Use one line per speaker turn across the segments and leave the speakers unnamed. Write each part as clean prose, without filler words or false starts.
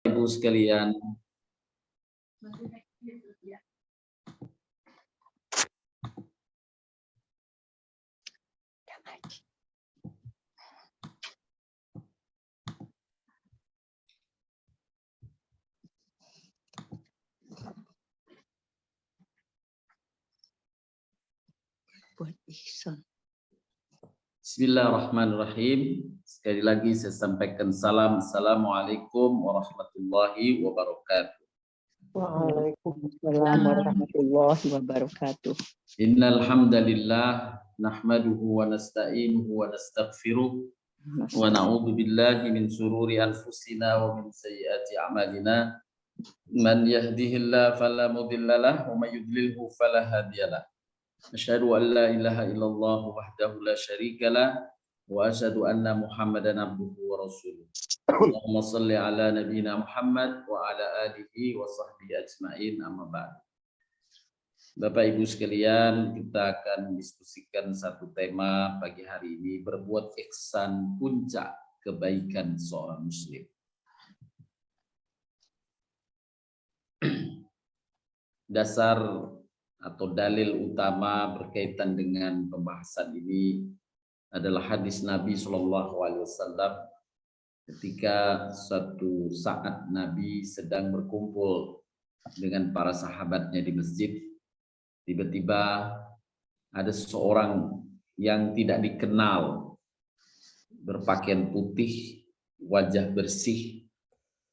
Ibu sekalian,
buat ihsan.
Bismillahirrahmanirrahim. Sekali lagi saya sampaikan salam. Assalamualaikum warahmatullahi wabarakatuh.
Waalaikumsalam warahmatullahi wabarakatuh.
Innal hamdalillah nahmaduhu wa nasta'inuhu wa nastaghfiruh wa na'udzu billahi min shururi anfusina wa min sayyiati a'malina. Man yahdihillahu fala mudhillalah wa may yudlilhu fala hadiyalah. Asyhadu an la ilaha illallah wahdahu la syarikalah wa asyhadu anna Muhammadan abduhu wa rasuluh. Allahumma shalli ala nabiyyina Muhammad wa ala alihi wa sahbihi ajmain, amma ba'd. Bapak Ibu sekalian, kita akan diskusikan satu tema pagi hari ini, berbuat ihsan puncak kebaikan seorang muslim. Dasar atau dalil utama berkaitan dengan pembahasan ini adalah hadis Nabi SAW ketika suatu saat Nabi sedang berkumpul dengan para sahabatnya di masjid. Tiba-tiba ada seseorang yang tidak dikenal, berpakaian putih, wajah bersih,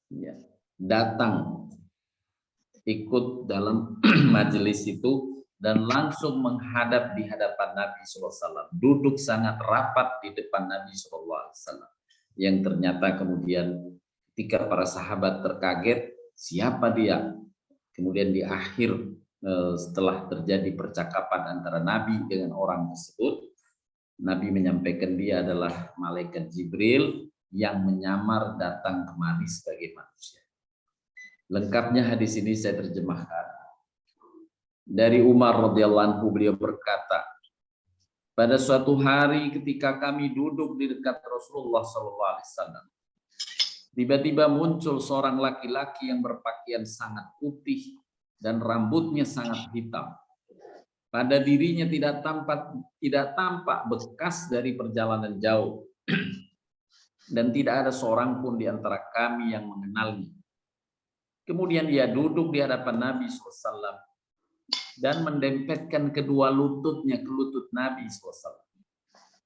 ya, datang ikut dalam majelis itu dan langsung menghadap di hadapan Nabi SAW, duduk sangat rapat di depan Nabi SAW, yang ternyata kemudian ketika para sahabat terkaget, siapa dia? Kemudian di akhir setelah terjadi percakapan antara Nabi dengan orang tersebut, Nabi menyampaikan dia adalah malaikat Jibril yang menyamar datang kemari sebagai manusia. Lengkapnya hadis ini saya terjemahkan. Dari Umar radhiyallahu anhu, beliau berkata, pada suatu hari ketika kami duduk di dekat Rasulullah SAW, tiba-tiba muncul seorang laki-laki yang berpakaian sangat putih dan rambutnya sangat hitam. Pada dirinya tidak tampak bekas dari perjalanan jauh, dan tidak ada seorang pun di antara kami yang mengenalnya. Kemudian dia duduk di hadapan Nabi SAW dan mendempetkan kedua lututnya ke lutut Nabi SAW.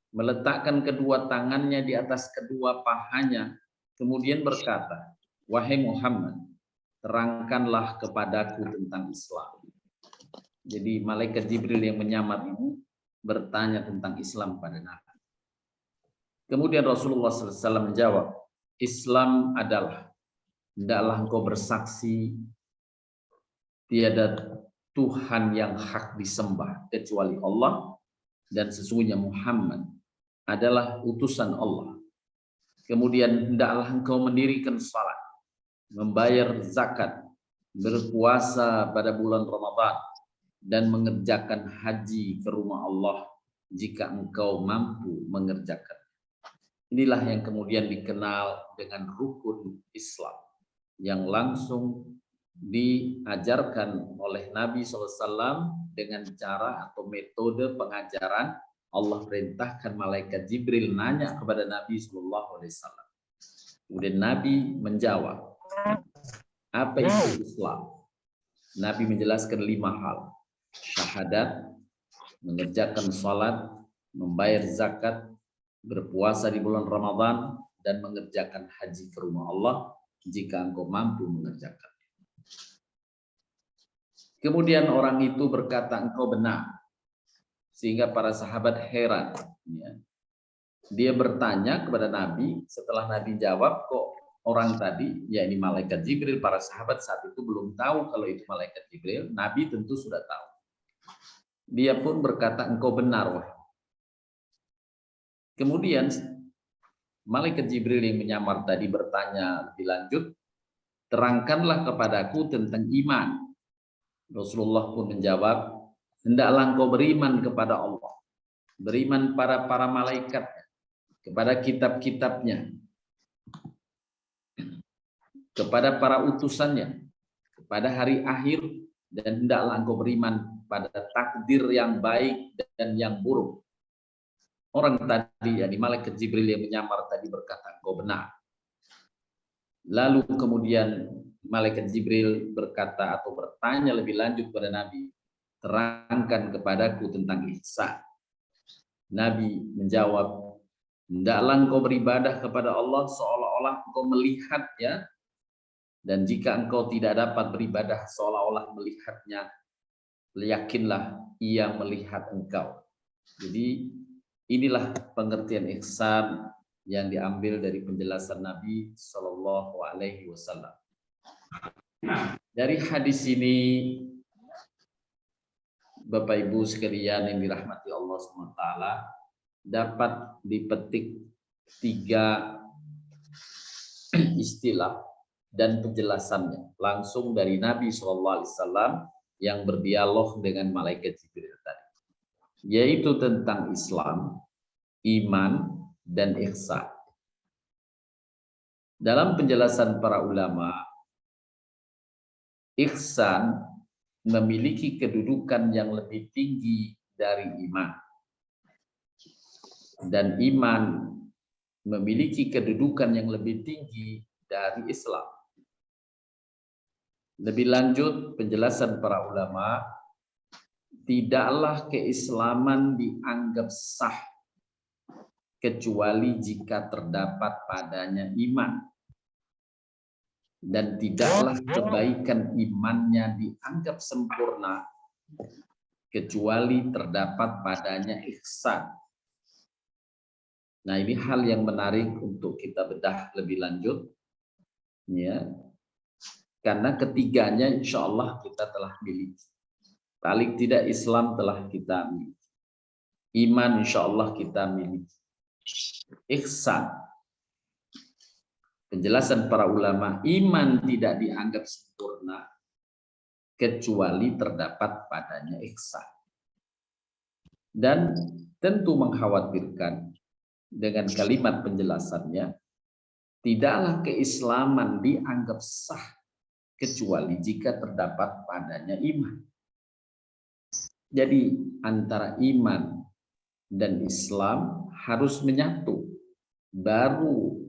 Meletakkan kedua tangannya di atas kedua pahanya. Kemudian berkata, wahai Muhammad, terangkanlah kepadaku tentang Islam. Jadi malaikat Jibril yang menyamar ini bertanya tentang Islam pada Nabi. Kemudian Rasulullah SAW menjawab, Islam adalah, hendaklah engkau bersaksi tiada Tuhan yang hak disembah kecuali Allah, dan sesungguhnya Muhammad adalah utusan Allah. Kemudian hendaklah engkau mendirikan salat, membayar zakat, berpuasa pada bulan Ramadan, dan mengerjakan haji ke rumah Allah jika engkau mampu mengerjakan. Inilah yang kemudian dikenal dengan rukun Islam, yang langsung diajarkan oleh Nabi SAW dengan cara atau metode pengajaran. Allah perintahkan malaikat Jibril nanya kepada Nabi SAW. Kemudian Nabi menjawab, apa itu Islam? Nabi menjelaskan 5 hal. Syahadat, mengerjakan salat, membayar zakat, berpuasa di bulan Ramadan, dan mengerjakan haji ke rumah Allah jika engkau mampu mengerjakan. Kemudian orang itu berkata, engkau benar. Sehingga para sahabat heran. Dia bertanya kepada Nabi, setelah Nabi jawab, kok orang tadi, ya ini malaikat Jibril, para sahabat saat itu belum tahu kalau itu malaikat Jibril. Nabi tentu sudah tahu. Dia pun berkata, engkau benar, wahai. Kemudian malaikat Jibril yang menyamar tadi bertanya lebih lanjut, terangkanlah kepadaku tentang iman. Rasulullah pun menjawab, hendaklah engkau beriman kepada Allah, beriman pada para malaikat, kepada kitab-kitabnya, kepada para utusannya, kepada hari akhir, dan hendaklah engkau beriman pada takdir yang baik dan yang buruk. Orang tadi, yakni malaikat Jibril yang menyamar tadi berkata, engkau benar. Lalu kemudian malaikat Jibril berkata atau bertanya lebih lanjut pada Nabi, terangkan kepadaku tentang ihsan. Nabi menjawab, hendaklah engkau beribadah kepada Allah seolah-olah engkau melihatnya, dan jika engkau tidak dapat beribadah seolah-olah melihatnya, yakinlah ia melihat engkau. Jadi inilah pengertian ihsan yang diambil dari penjelasan Nabi Shallallahu Alaihi Wasallam. Dari hadis ini, Bapak Ibu sekalian yang dirahmati Allah SWT, dapat dipetik 3 istilah dan penjelasannya langsung dari Nabi SAW yang berdialog dengan malaikat Jibril tadi, yaitu tentang Islam, iman, dan ihsan. Dalam penjelasan para ulama, ihsan memiliki kedudukan yang lebih tinggi dari iman, dan iman memiliki kedudukan yang lebih tinggi dari Islam. Lebih lanjut, penjelasan para ulama, tidaklah keislaman dianggap sah kecuali jika terdapat padanya iman, dan tidaklah kebaikan imannya dianggap sempurna kecuali terdapat padanya ihsan. Nah, ini hal yang menarik untuk kita bedah lebih lanjut, ya, karena ketiganya insya Allah kita telah miliki. Paling tidak Islam telah kita miliki, iman insya Allah kita miliki, ihsan. Penjelasan para ulama, iman tidak dianggap sempurna kecuali terdapat padanya ihsan. Dan tentu mengkhawatirkan dengan kalimat penjelasannya, tidaklah keislaman dianggap sah kecuali jika terdapat padanya iman. Jadi antara iman dan Islam harus menyatu, baru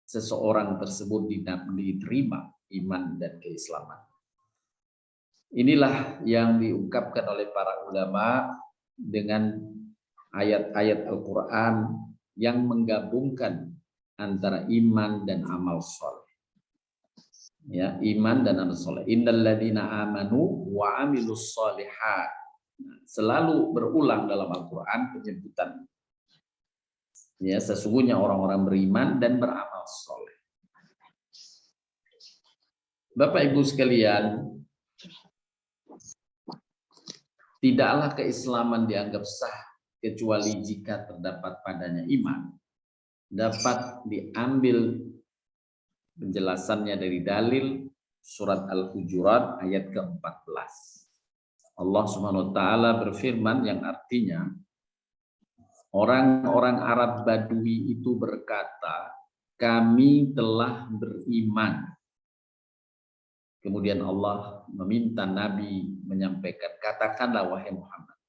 seseorang tersebut diterima iman dan keislaman. Inilah yang diungkapkan oleh para ulama dengan ayat-ayat Al-Quran yang menggabungkan antara iman dan amal soleh. Ya, iman dan amal soleh. Innal ladzina amanu wa amilus solihat. Selalu berulang dalam Al-Quran penyebutan. Ya, sesungguhnya orang-orang beriman dan beramal soleh. Bapak Ibu sekalian, tidaklah keislaman dianggap sah kecuali jika terdapat padanya iman. Dapat diambil penjelasannya dari dalil surat Al-Hujurat ayat ke-14. Allah Subhanahu wa taala berfirman yang artinya, orang-orang Arab Badui itu berkata, kami telah beriman. Kemudian Allah meminta Nabi menyampaikan, katakanlah wahai Muhammad,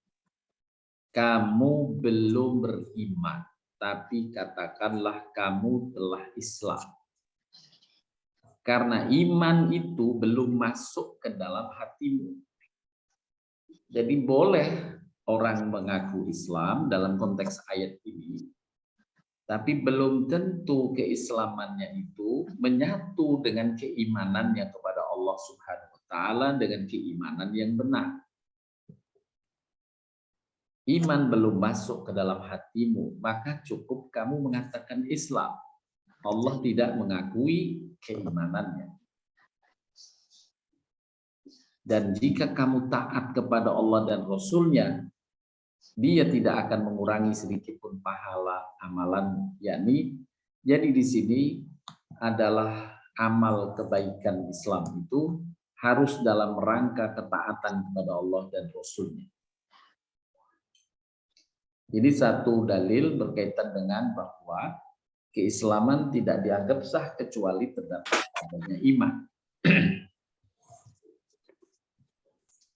kamu belum beriman, tapi katakanlah kamu telah Islam. Karena iman itu belum masuk ke dalam hatimu. Jadi boleh orang mengaku Islam dalam konteks ayat ini, tapi belum tentu keislamannya itu menyatu dengan keimanannya kepada Allah Subhanahu wa taala dengan keimanan yang benar. Iman belum masuk ke dalam hatimu, maka cukup kamu mengatakan Islam. Allah tidak mengakui keimanannya. Dan jika kamu taat kepada Allah dan Rasul-Nya, dia tidak akan mengurangi sedikit pun pahala amalan, yakni jadi di sini adalah amal kebaikan Islam itu harus dalam rangka ketaatan kepada Allah dan Rasul-Nya. Ini satu dalil berkaitan dengan bahwa keislaman tidak dianggap sah kecuali terdapat adanya iman.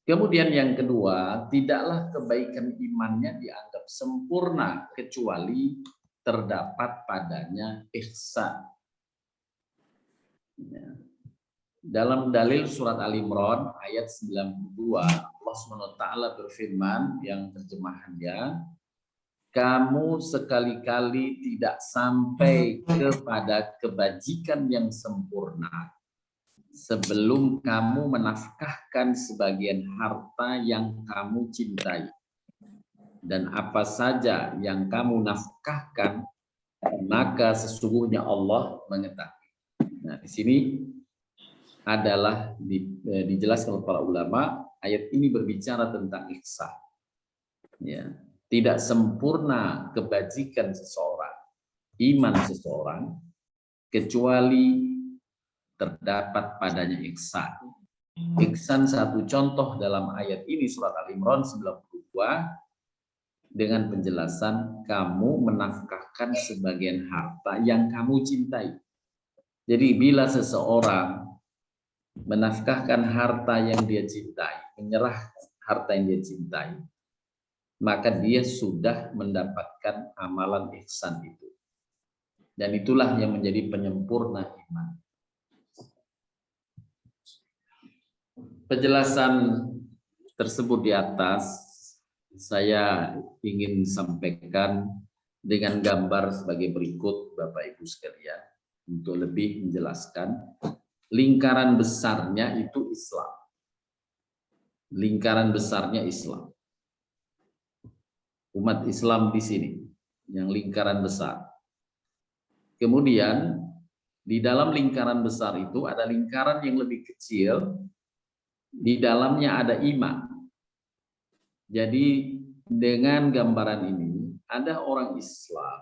Kemudian yang kedua, tidaklah kebaikan imannya dianggap sempurna kecuali terdapat padanya ihsan. Ya. Dalam dalil surat Al-Imran ayat 92, Allah SWT berfirman yang terjemahannya, kamu sekali-kali tidak sampai kepada kebajikan yang sempurna sebelum kamu menafkahkan sebagian harta yang kamu cintai. Dan apa saja yang kamu nafkahkan, maka sesungguhnya Allah mengetahui. Nah, di sini adalah dijelaskan oleh para ulama, ayat ini berbicara tentang ihsan. Ya, tidak sempurna kebajikan seseorang, iman seseorang, kecuali terdapat padanya ihsan. Ihsan satu contoh dalam ayat ini surat Al-Imran 92 dengan penjelasan kamu menafkahkan sebagian harta yang kamu cintai. Jadi bila seseorang menafkahkan harta yang dia cintai, menyerah harta yang dia cintai, maka dia sudah mendapatkan amalan ihsan itu. Dan itulah yang menjadi penyempurna iman. Penjelasan tersebut di atas saya ingin sampaikan dengan gambar sebagai berikut Bapak Ibu sekalian untuk lebih menjelaskan lingkaran besarnya itu Islam. Lingkaran besarnya Islam. Umat Islam di sini yang lingkaran besar. Kemudian di dalam lingkaran besar itu ada lingkaran yang lebih kecil. Di dalamnya ada iman. Jadi dengan gambaran ini ada orang Islam,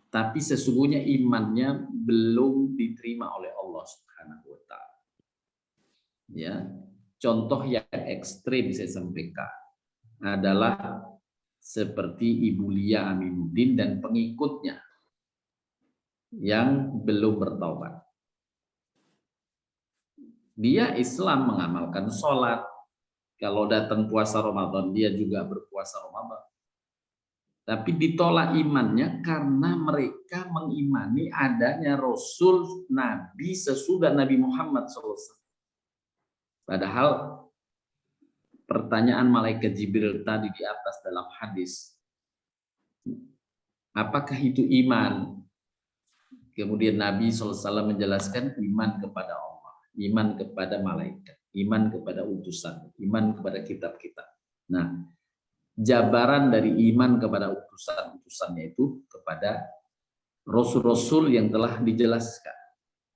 tapi sesungguhnya imannya belum diterima oleh Allah Subhanahu wa Ta'ala. Ya, contoh yang ekstrim saya sampaikan adalah seperti Ibu Lia Aminuddin dan pengikutnya yang belum bertaubat. Dia Islam, mengamalkan sholat. Kalau datang puasa Ramadan, dia juga berpuasa Ramadan. Tapi ditolak imannya karena mereka mengimani adanya Rasul Nabi sesudah Nabi Muhammad SAW. Padahal pertanyaan malaikat Jibril tadi di atas dalam hadis, apakah itu iman? Kemudian Nabi SAW menjelaskan iman kepada Allah, iman kepada malaikat, iman kepada utusan, iman kepada kitab-kitab. Nah, jabaran dari iman kepada utusan-utusannya itu kepada Rasul-Rasul yang telah dijelaskan.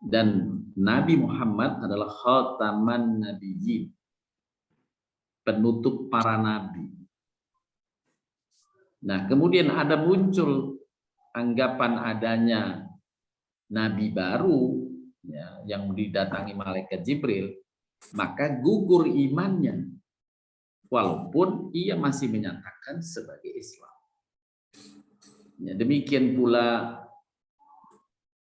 Dan Nabi Muhammad adalah khataman nabiyyin, penutup para nabi. Nah, kemudian ada muncul anggapan adanya nabi baru, ya, yang didatangi malaikat Jibril, maka gugur imannya walaupun ia masih menyatakan sebagai Islam. Ya, demikian pula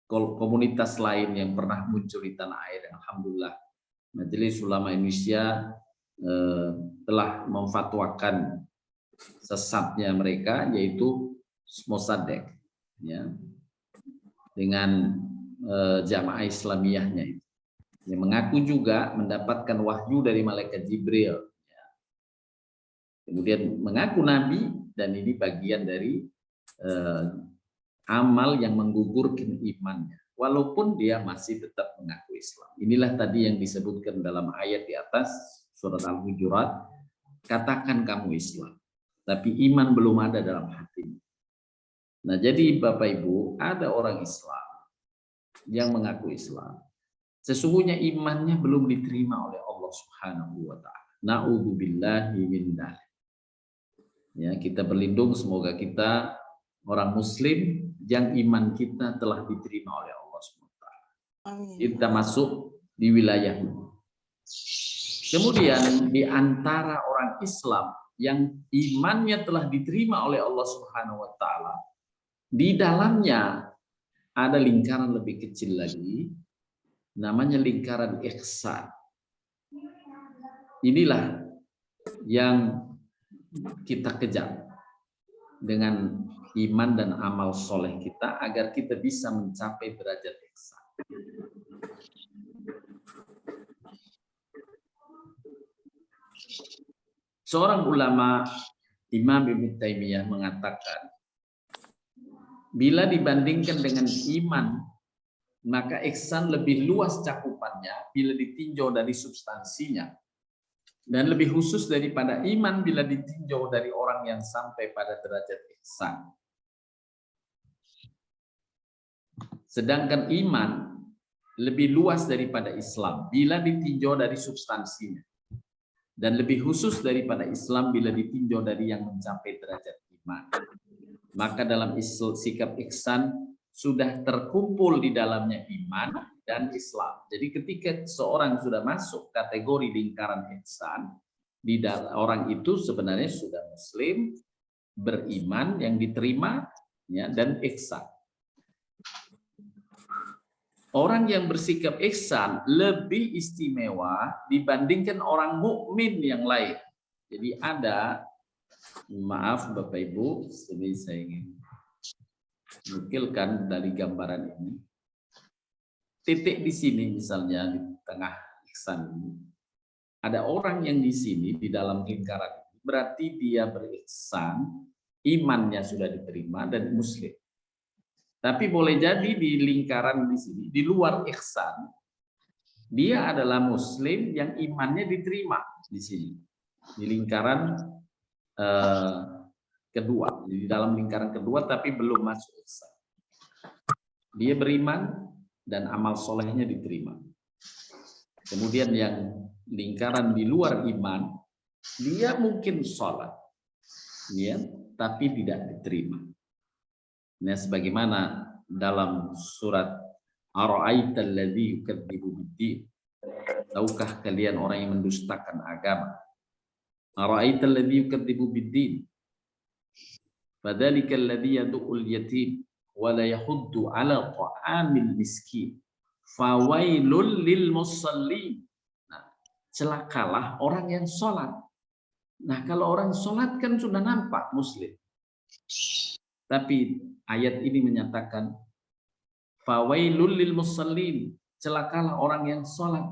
komunitas lain yang pernah muncul di tanah air. Alhamdulillah Majelis Ulama Indonesia telah memfatwakan sesatnya mereka, yaitu Mossadegh, ya, dengan jamaah Islamiyahnya itu, yang mengaku juga mendapatkan wahyu dari malaikat Jibril, ya. Kemudian mengaku nabi, dan ini bagian dari amal yang menggugurkan imannya walaupun dia masih tetap mengaku Islam. Inilah tadi yang disebutkan dalam ayat di atas surat Al-Hujurat, katakan kamu Islam tapi iman belum ada dalam hatimu. Nah, jadi Bapak Ibu, ada orang Islam yang mengaku Islam, sesungguhnya imannya belum diterima oleh Allah Subhanahu wa Ta'ala. Na'udzubillahi min dzalik. Ya, kita berlindung, semoga kita orang Muslim yang iman kita telah diterima oleh Allah Subhanahu wa Ta'ala. Kita masuk di wilayah ini. Kemudian di antara orang Islam yang imannya telah diterima oleh Allah Subhanahu wa Ta'ala, di dalamnya ada lingkaran lebih kecil lagi, namanya lingkaran ihsan. Inilah yang kita kejar dengan iman dan amal soleh kita agar kita bisa mencapai derajat ihsan. Seorang ulama, Imam Ibnu Taimiyah, mengatakan, bila dibandingkan dengan iman, maka ihsan lebih luas cakupannya bila ditinjau dari substansinya, dan lebih khusus daripada iman bila ditinjau dari orang yang sampai pada derajat ihsan. Sedangkan iman lebih luas daripada Islam bila ditinjau dari substansinya, dan lebih khusus daripada Islam bila ditinjau dari yang mencapai derajat iman. Maka dalam sikap ihsan sudah terkumpul di dalamnya iman dan Islam. Jadi ketika seorang sudah masuk kategori lingkaran ihsan, orang itu sebenarnya sudah muslim, beriman yang diterima, ya, dan ihsan. Orang yang bersikap ihsan lebih istimewa dibandingkan orang mukmin yang lain. Jadi ada, maaf Bapak Ibu, ini saya ingin nukilkan dari gambaran ini. Titik di sini misalnya di tengah ihsan ini, ada orang yang di sini di dalam lingkaran ini, berarti dia berihsan, imannya sudah diterima dan muslim. Tapi boleh jadi di lingkaran di sini, di luar ihsan, dia adalah muslim yang imannya diterima di sini, di lingkaran kedua, di dalam lingkaran kedua, tapi belum masuk ihsan. Dia beriman dan amal solehnya diterima. Kemudian yang lingkaran di luar iman, dia mungkin sholat, ya, tapi tidak diterima. Nah, sebagaimana dalam surat Ara'aital ladzi yukadzibu biddin, tahukah kalian orang yang mendustakan agama? Ara'aital ladzi yukadzibu biddin, fadzalikal ladzi yad'ul yatim wa la yahuddu 'ala ta'amil miskin, fawailul lil musallin. Nah, celakalah orang yang sholat. Nah, kalau orang sholat kan sudah nampak muslim. Tapi ayat ini menyatakan fawailul lil musallin, celakalah orang yang sholat.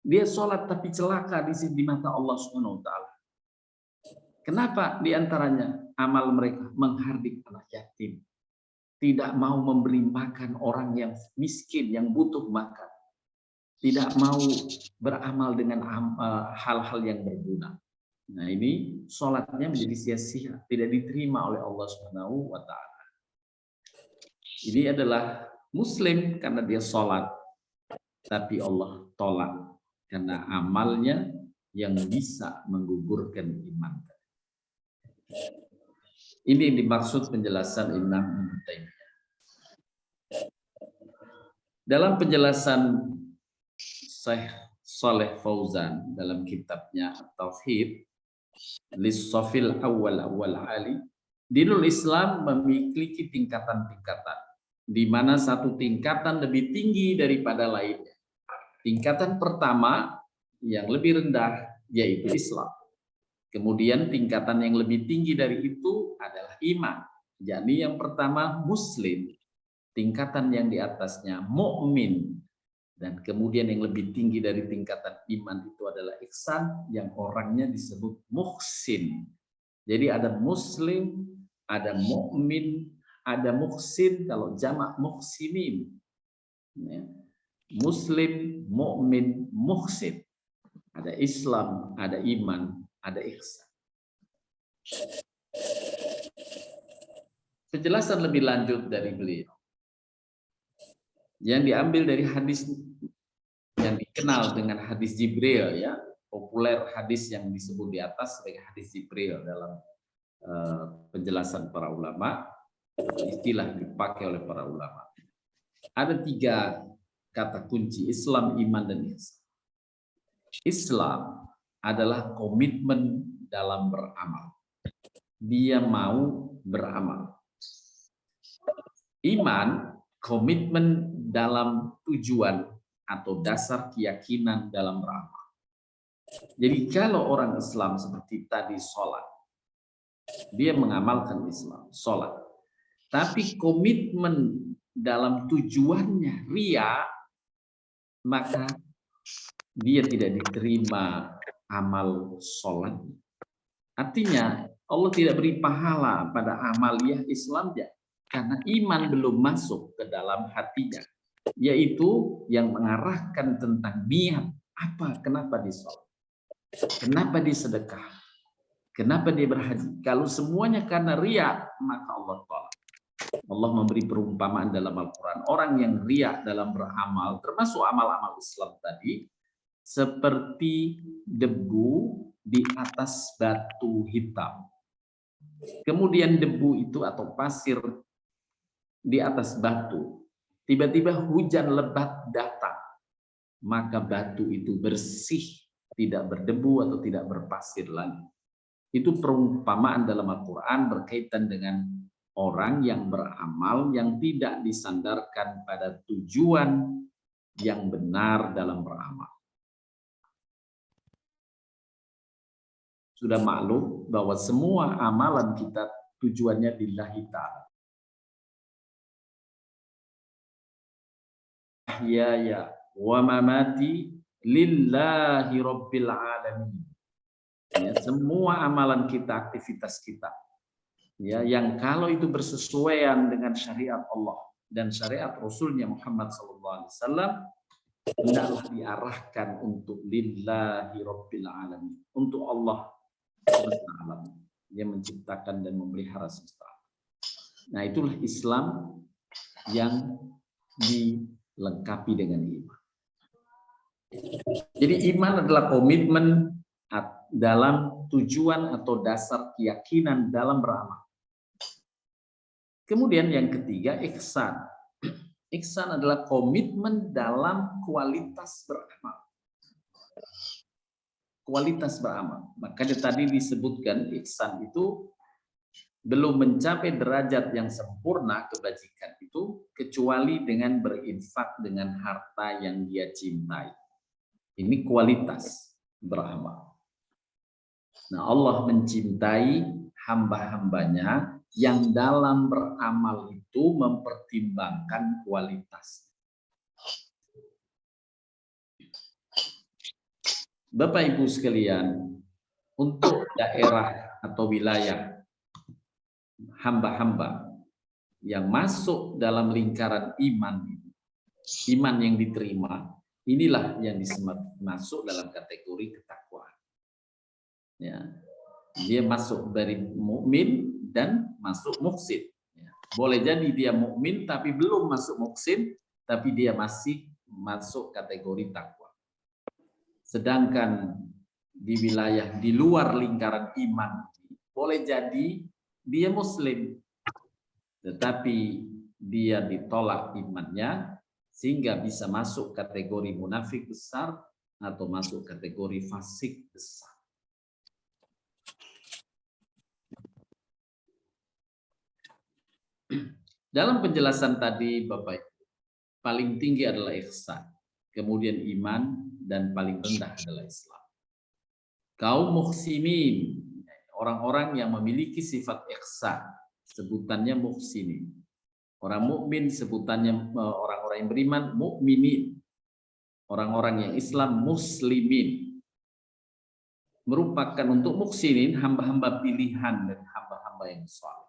Dia sholat tapi celaka di mata Allah Subhanahu wa taala. Kenapa? Di antaranya amal mereka menghardik anak yatim, tidak mau memberi makan orang yang miskin yang butuh makan, tidak mau beramal dengan hal-hal yang berguna. Nah, ini sholatnya menjadi sia-sia, tidak diterima oleh Allah Subhanahu wa taala. Ini adalah muslim karena dia sholat, tapi Allah tolak karena amalnya yang bisa menggugurkan iman. Ini dimaksud penjelasan Imam Ibnu Taimiyah. Dalam penjelasan Syekh Shalih Fauzan dalam kitabnya Tauhid Lis-Safil Awal Ali, dinul Islam memiliki tingkatan-tingkatan, di mana satu tingkatan lebih tinggi daripada lainnya. Tingkatan pertama yang lebih rendah yaitu Islam. Kemudian tingkatan yang lebih tinggi dari itu adalah iman. Jadi yang pertama Muslim, tingkatan yang di atasnya mukmin. Dan kemudian yang lebih tinggi dari tingkatan iman itu adalah ihsan, yang orangnya disebut muhsin. Jadi ada muslim, ada mukmin, ada muhsin, kalau jamak muhsinin. Muslim, mukmin, muhsin. Ada Islam, ada iman, ada ihsan. Penjelasan lebih lanjut dari beliau yang diambil dari hadis yang dikenal dengan hadis Jibril, ya, populer hadis yang disebut di atas sebagai hadis Jibril dalam penjelasan para ulama, istilah dipakai oleh para ulama. Ada 3 kata kunci: Islam, iman, dan ihsan. Islam adalah komitmen dalam beramal. Dia mau beramal. Iman komitmen dalam tujuan atau dasar keyakinan dalam beramal. Jadi kalau orang Islam seperti tadi sholat, dia mengamalkan Islam, sholat. Tapi komitmen dalam tujuannya ria, maka dia tidak diterima amal sholat. Artinya Allah tidak beri pahala pada amaliyah Islamnya karena iman belum masuk ke dalam hatinya, yaitu yang mengarahkan tentang niat. Apa? Kenapa dia sholat? Kenapa dia sedekah? Kenapa dia berhaji? Kalau semuanya karena ria, maka Allah tolak. Allah memberi perumpamaan dalam Al-Quran. Orang yang ria dalam beramal, termasuk amal-amal Islam tadi, seperti debu di atas batu hitam. Kemudian debu itu atau pasir di atas batu. Tiba-tiba hujan lebat datang. Maka batu itu bersih, tidak berdebu atau tidak berpasir lagi. Itu perumpamaan dalam Al-Quran berkaitan dengan orang yang beramal yang tidak disandarkan pada tujuan yang benar dalam beramal. Sudah maklum bahwa semua amalan kita tujuannya lillahi ta'ala. Ya wa mamati lillahi rabbil alamin. Ya, semua amalan kita, aktivitas kita, ya, yang kalau itu bersesuaian dengan syariat Allah dan syariat Rasulnya Muhammad SAW, hendaklah diarahkan untuk lillahi rabbil alamin, untuk Allah semesta alam yang menciptakan dan memelihara semesta. Nah, itulah Islam yang dilengkapi dengan iman. Jadi iman adalah komitmen dalam tujuan atau dasar keyakinan dalam beramal. Kemudian yang ketiga, ihsan. Ihsan adalah komitmen dalam kualitas beramal. Kualitas beramal. Makanya tadi disebutkan ihsan itu belum mencapai derajat yang sempurna kebajikan itu kecuali dengan berinfak dengan harta yang dia cintai. Ini kualitas beramal. Nah, Allah mencintai hamba-hambanya yang dalam beramal itu mempertimbangkan kualitas. Bapak Ibu sekalian, untuk daerah atau wilayah hamba-hamba yang masuk dalam lingkaran iman yang diterima, inilah yang masuk dalam kategori ketakwaan. Ya, dia masuk dari mukmin dan masuk muhsin. Ya, boleh jadi dia mukmin tapi belum masuk muhsin, tapi dia masih masuk kategori takwa. Sedangkan di wilayah di luar lingkaran iman, boleh jadi dia muslim, tetapi dia ditolak imannya sehingga bisa masuk kategori munafik besar atau masuk kategori fasik besar. Dalam penjelasan tadi Bapak Ibu, paling tinggi adalah ihsan, kemudian iman, dan paling rendah adalah Islam. Kaum muhsinin, orang-orang yang memiliki sifat ihsan, sebutannya muhsinin. Orang mukmin sebutannya orang-orang yang beriman mukminin. Orang-orang yang Islam muslimin. Merupakan untuk muhsinin hamba-hamba pilihan dan hamba-hamba yang saleh.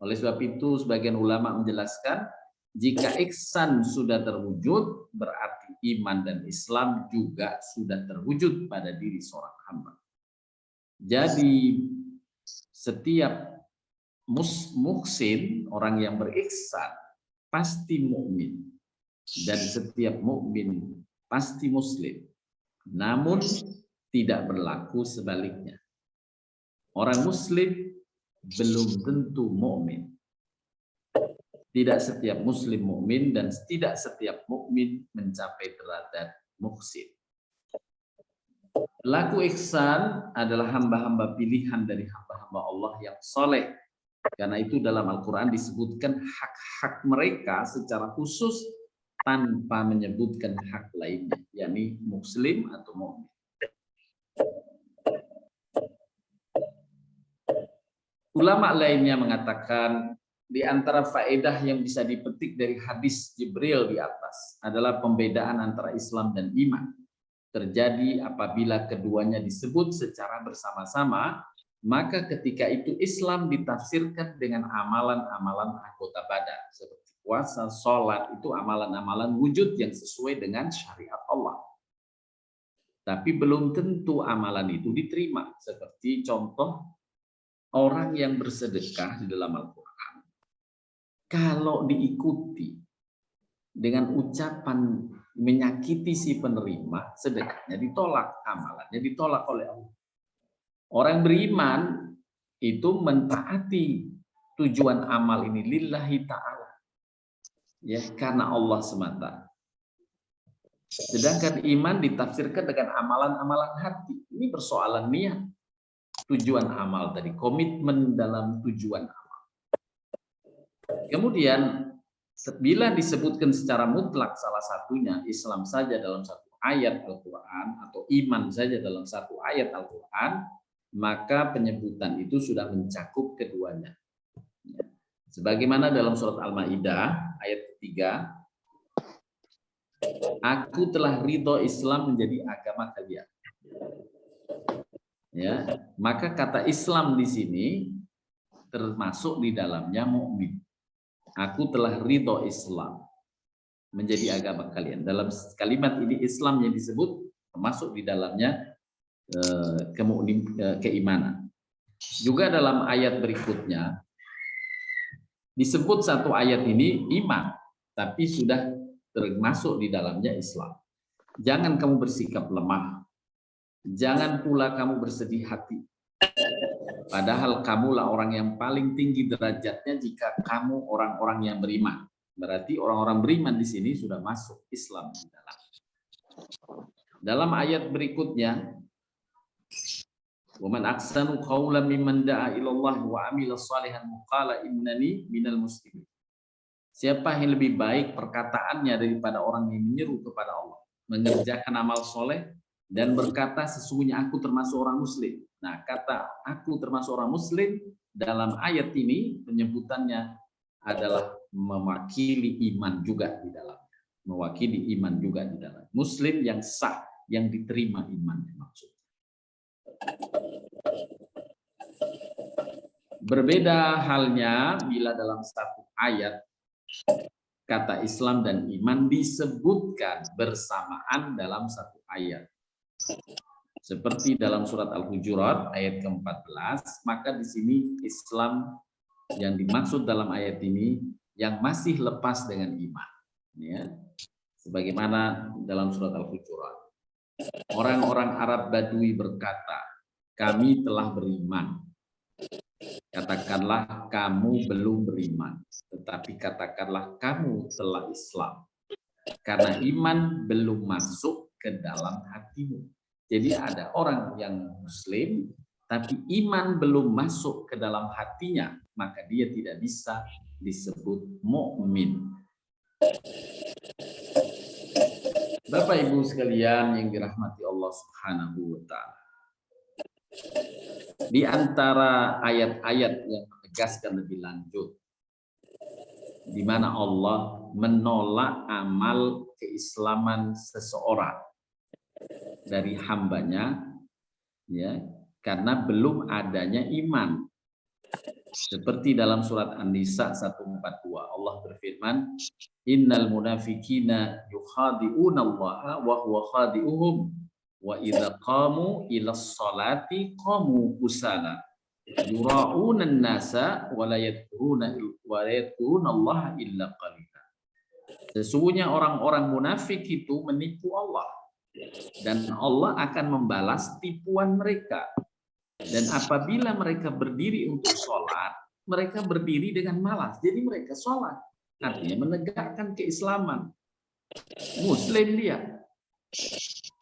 Oleh sebab itu sebagian ulama menjelaskan jika ihsan sudah terwujud berarti iman dan Islam juga sudah terwujud pada diri seorang hamba. Jadi setiap muhsin, orang yang berihsan, pasti mukmin, dan setiap mukmin pasti muslim. Namun tidak berlaku sebaliknya. Orang muslim belum tentu mukmin. Tidak setiap muslim mukmin dan tidak setiap mukmin mencapai derajat muhsin. Pelaku ihsan adalah hamba-hamba pilihan dari hamba-hamba Allah yang soleh, Karena itu dalam Al-Quran disebutkan hak-hak mereka secara khusus tanpa menyebutkan hak lainnya, yakni muslim atau mukmin. Ulama lainnya mengatakan di antara faedah yang bisa dipetik dari hadis Jibril di atas adalah pembedaan antara Islam dan iman. Terjadi apabila keduanya disebut secara bersama-sama, maka ketika itu Islam ditafsirkan dengan amalan-amalan anggota badan seperti puasa, sholat, itu amalan-amalan wujud yang sesuai dengan syariat Allah. Tapi belum tentu amalan itu diterima, seperti contoh orang yang bersedekah di dalam Al-Quran, kalau diikuti dengan ucapan menyakiti si penerima, sedekahnya ditolak, amalannya ditolak oleh Allah. Orang beriman itu mentaati tujuan amal ini lillahi ta'ala, ya, karena Allah semata. Sedangkan iman ditafsirkan dengan amalan-amalan hati. Ini persoalan niat. Tujuan amal tadi, komitmen dalam tujuan amal. Kemudian bila disebutkan secara mutlak salah satunya, Islam saja dalam satu ayat Al-Quran atau iman saja dalam satu ayat Al-Quran, maka penyebutan itu sudah mencakup keduanya. Sebagaimana dalam surat Al-Maidah ayat ketiga, aku telah ridho Islam menjadi agama kalian. Ya, maka kata Islam di sini termasuk di dalamnya mukmin. Aku telah ridho Islam menjadi agama kalian. Dalam kalimat ini Islam yang disebut termasuk di dalamnya keimanan. Juga dalam ayat berikutnya disebut satu ayat ini iman, tapi sudah termasuk di dalamnya Islam. Jangan kamu bersikap lemah. Jangan pula kamu bersedih hati. Padahal kamulah orang yang paling tinggi derajatnya jika kamu orang-orang yang beriman. Berarti orang-orang beriman di sini sudah masuk Islam di dalam. Dalam ayat berikutnya, "Wa man ahsanu qawlan mimman da'a ila Allah wa 'amila shalihan wa qala innani minal muslimin." Siapa yang lebih baik perkataannya daripada orang yang menyeru kepada Allah, mengerjakan amal soleh dan berkata sesungguhnya aku termasuk orang muslim. Nah, kata aku termasuk orang muslim dalam ayat ini penyebutannya adalah mewakili iman juga di dalam. Mewakili iman juga di dalam. Muslim yang sah, yang diterima iman maksud. Berbeda halnya bila dalam satu ayat kata Islam dan iman disebutkan bersamaan dalam satu ayat. Seperti dalam surat Al-Hujurat ayat ke-14, maka di sini Islam yang dimaksud dalam ayat ini yang masih lepas dengan iman. Ya. Sebagaimana dalam surat Al-Hujurat. Orang-orang Arab Badui berkata, kami telah beriman. Katakanlah kamu belum beriman, tetapi katakanlah kamu telah Islam. Karena iman belum masuk ke dalam hatimu. Jadi ada orang yang muslim, tapi iman belum masuk ke dalam hatinya, maka dia tidak bisa disebut mukmin. Bapak Ibu sekalian yang dirahmati Allah Subhanahu wa taala. Di antara ayat-ayat yang menegaskan lebih lanjut, di mana Allah menolak amal keislaman seseorang dari hambanya, ya, karena belum adanya iman. Seperti dalam surat An-Nisa 142, Allah berfirman, innal munafiqina yukhadi'una Allah wa huwa khadi'uhum wa idza qamu ilas salati qamu kusala yura'una an-nasa wa la yadhkuruna Allah illa qalila. Sesungguhnya orang-orang munafik itu menipu Allah dan Allah akan membalas tipuan mereka. Dan apabila mereka berdiri untuk sholat, mereka berdiri dengan malas. Jadi mereka sholat, artinya menegakkan keislaman. Muslim dia.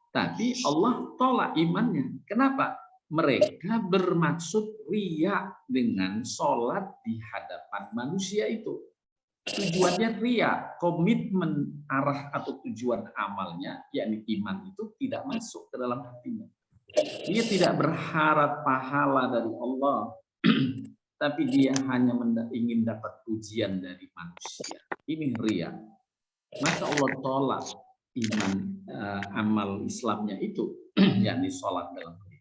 Tapi Allah tolak imannya. Kenapa? mereka bermaksud riya dengan sholat di hadapan manusia itu. Tujuannya riya, komitmen arah atau tujuan amalnya, yakni iman itu tidak masuk ke dalam hatinya. Dia tidak berharap pahala dari Allah, tapi dia hanya ingin dapat pujian dari manusia. Ini riya. Maka Allah tolak iman amal Islamnya itu, yakni sholat dalam diri.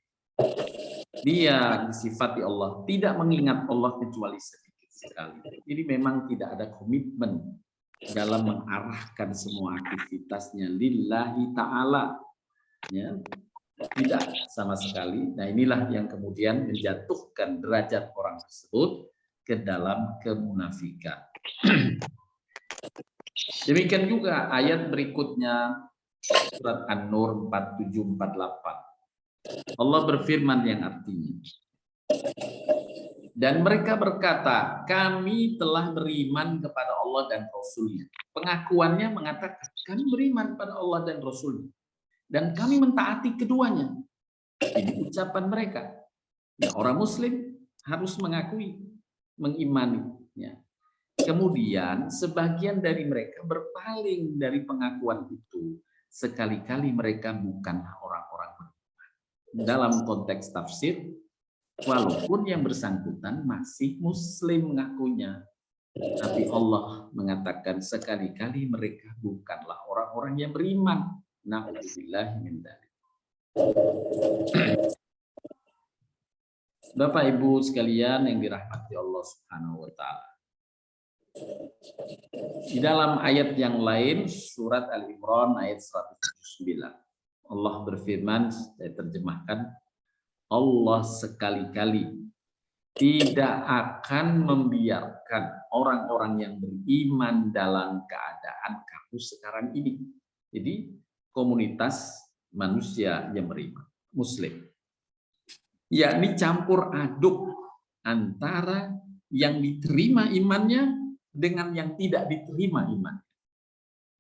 Dia disifati Allah tidak mengingat Allah kecuali sedikit sekali. Jadi memang tidak ada komitmen dalam mengarahkan semua aktivitasnya lillahi ta'ala, ya, tidak sama sekali. Nah, inilah yang kemudian menjatuhkan derajat orang tersebut ke dalam kemunafikan. Demikian juga ayat berikutnya, surat An-Nur 47-48. Allah berfirman yang artinya, dan mereka berkata, kami telah beriman kepada Allah dan Rasul-Nya. Pengakuannya mengatakan, kami beriman kepada Allah dan Rasul-Nya, dan kami mentaati keduanya. Ini ucapan mereka. Ya, orang Muslim harus mengakui, mengimani. Ya. Kemudian sebagian dari mereka berpaling dari pengakuan itu. Sekali-kali mereka bukanlah orang-orang beriman. Dalam konteks tafsir, walaupun yang bersangkutan masih Muslim mengakunya, tapi Allah mengatakan sekali-kali mereka bukanlah orang-orang yang beriman. Na'udzubillah min dzalik. Bapak Ibu sekalian yang dirahmati Allah Subhanahu wa taala. Di dalam ayat yang lain, surat Al-Imran ayat 179, Allah berfirman, saya terjemahkan, Allah sekali-kali tidak akan membiarkan orang-orang yang beriman dalam keadaan kamu sekarang ini. Jadi komunitas manusia yang beriman, Muslim, yakni campur aduk antara yang diterima imannya dengan yang tidak diterima imannya.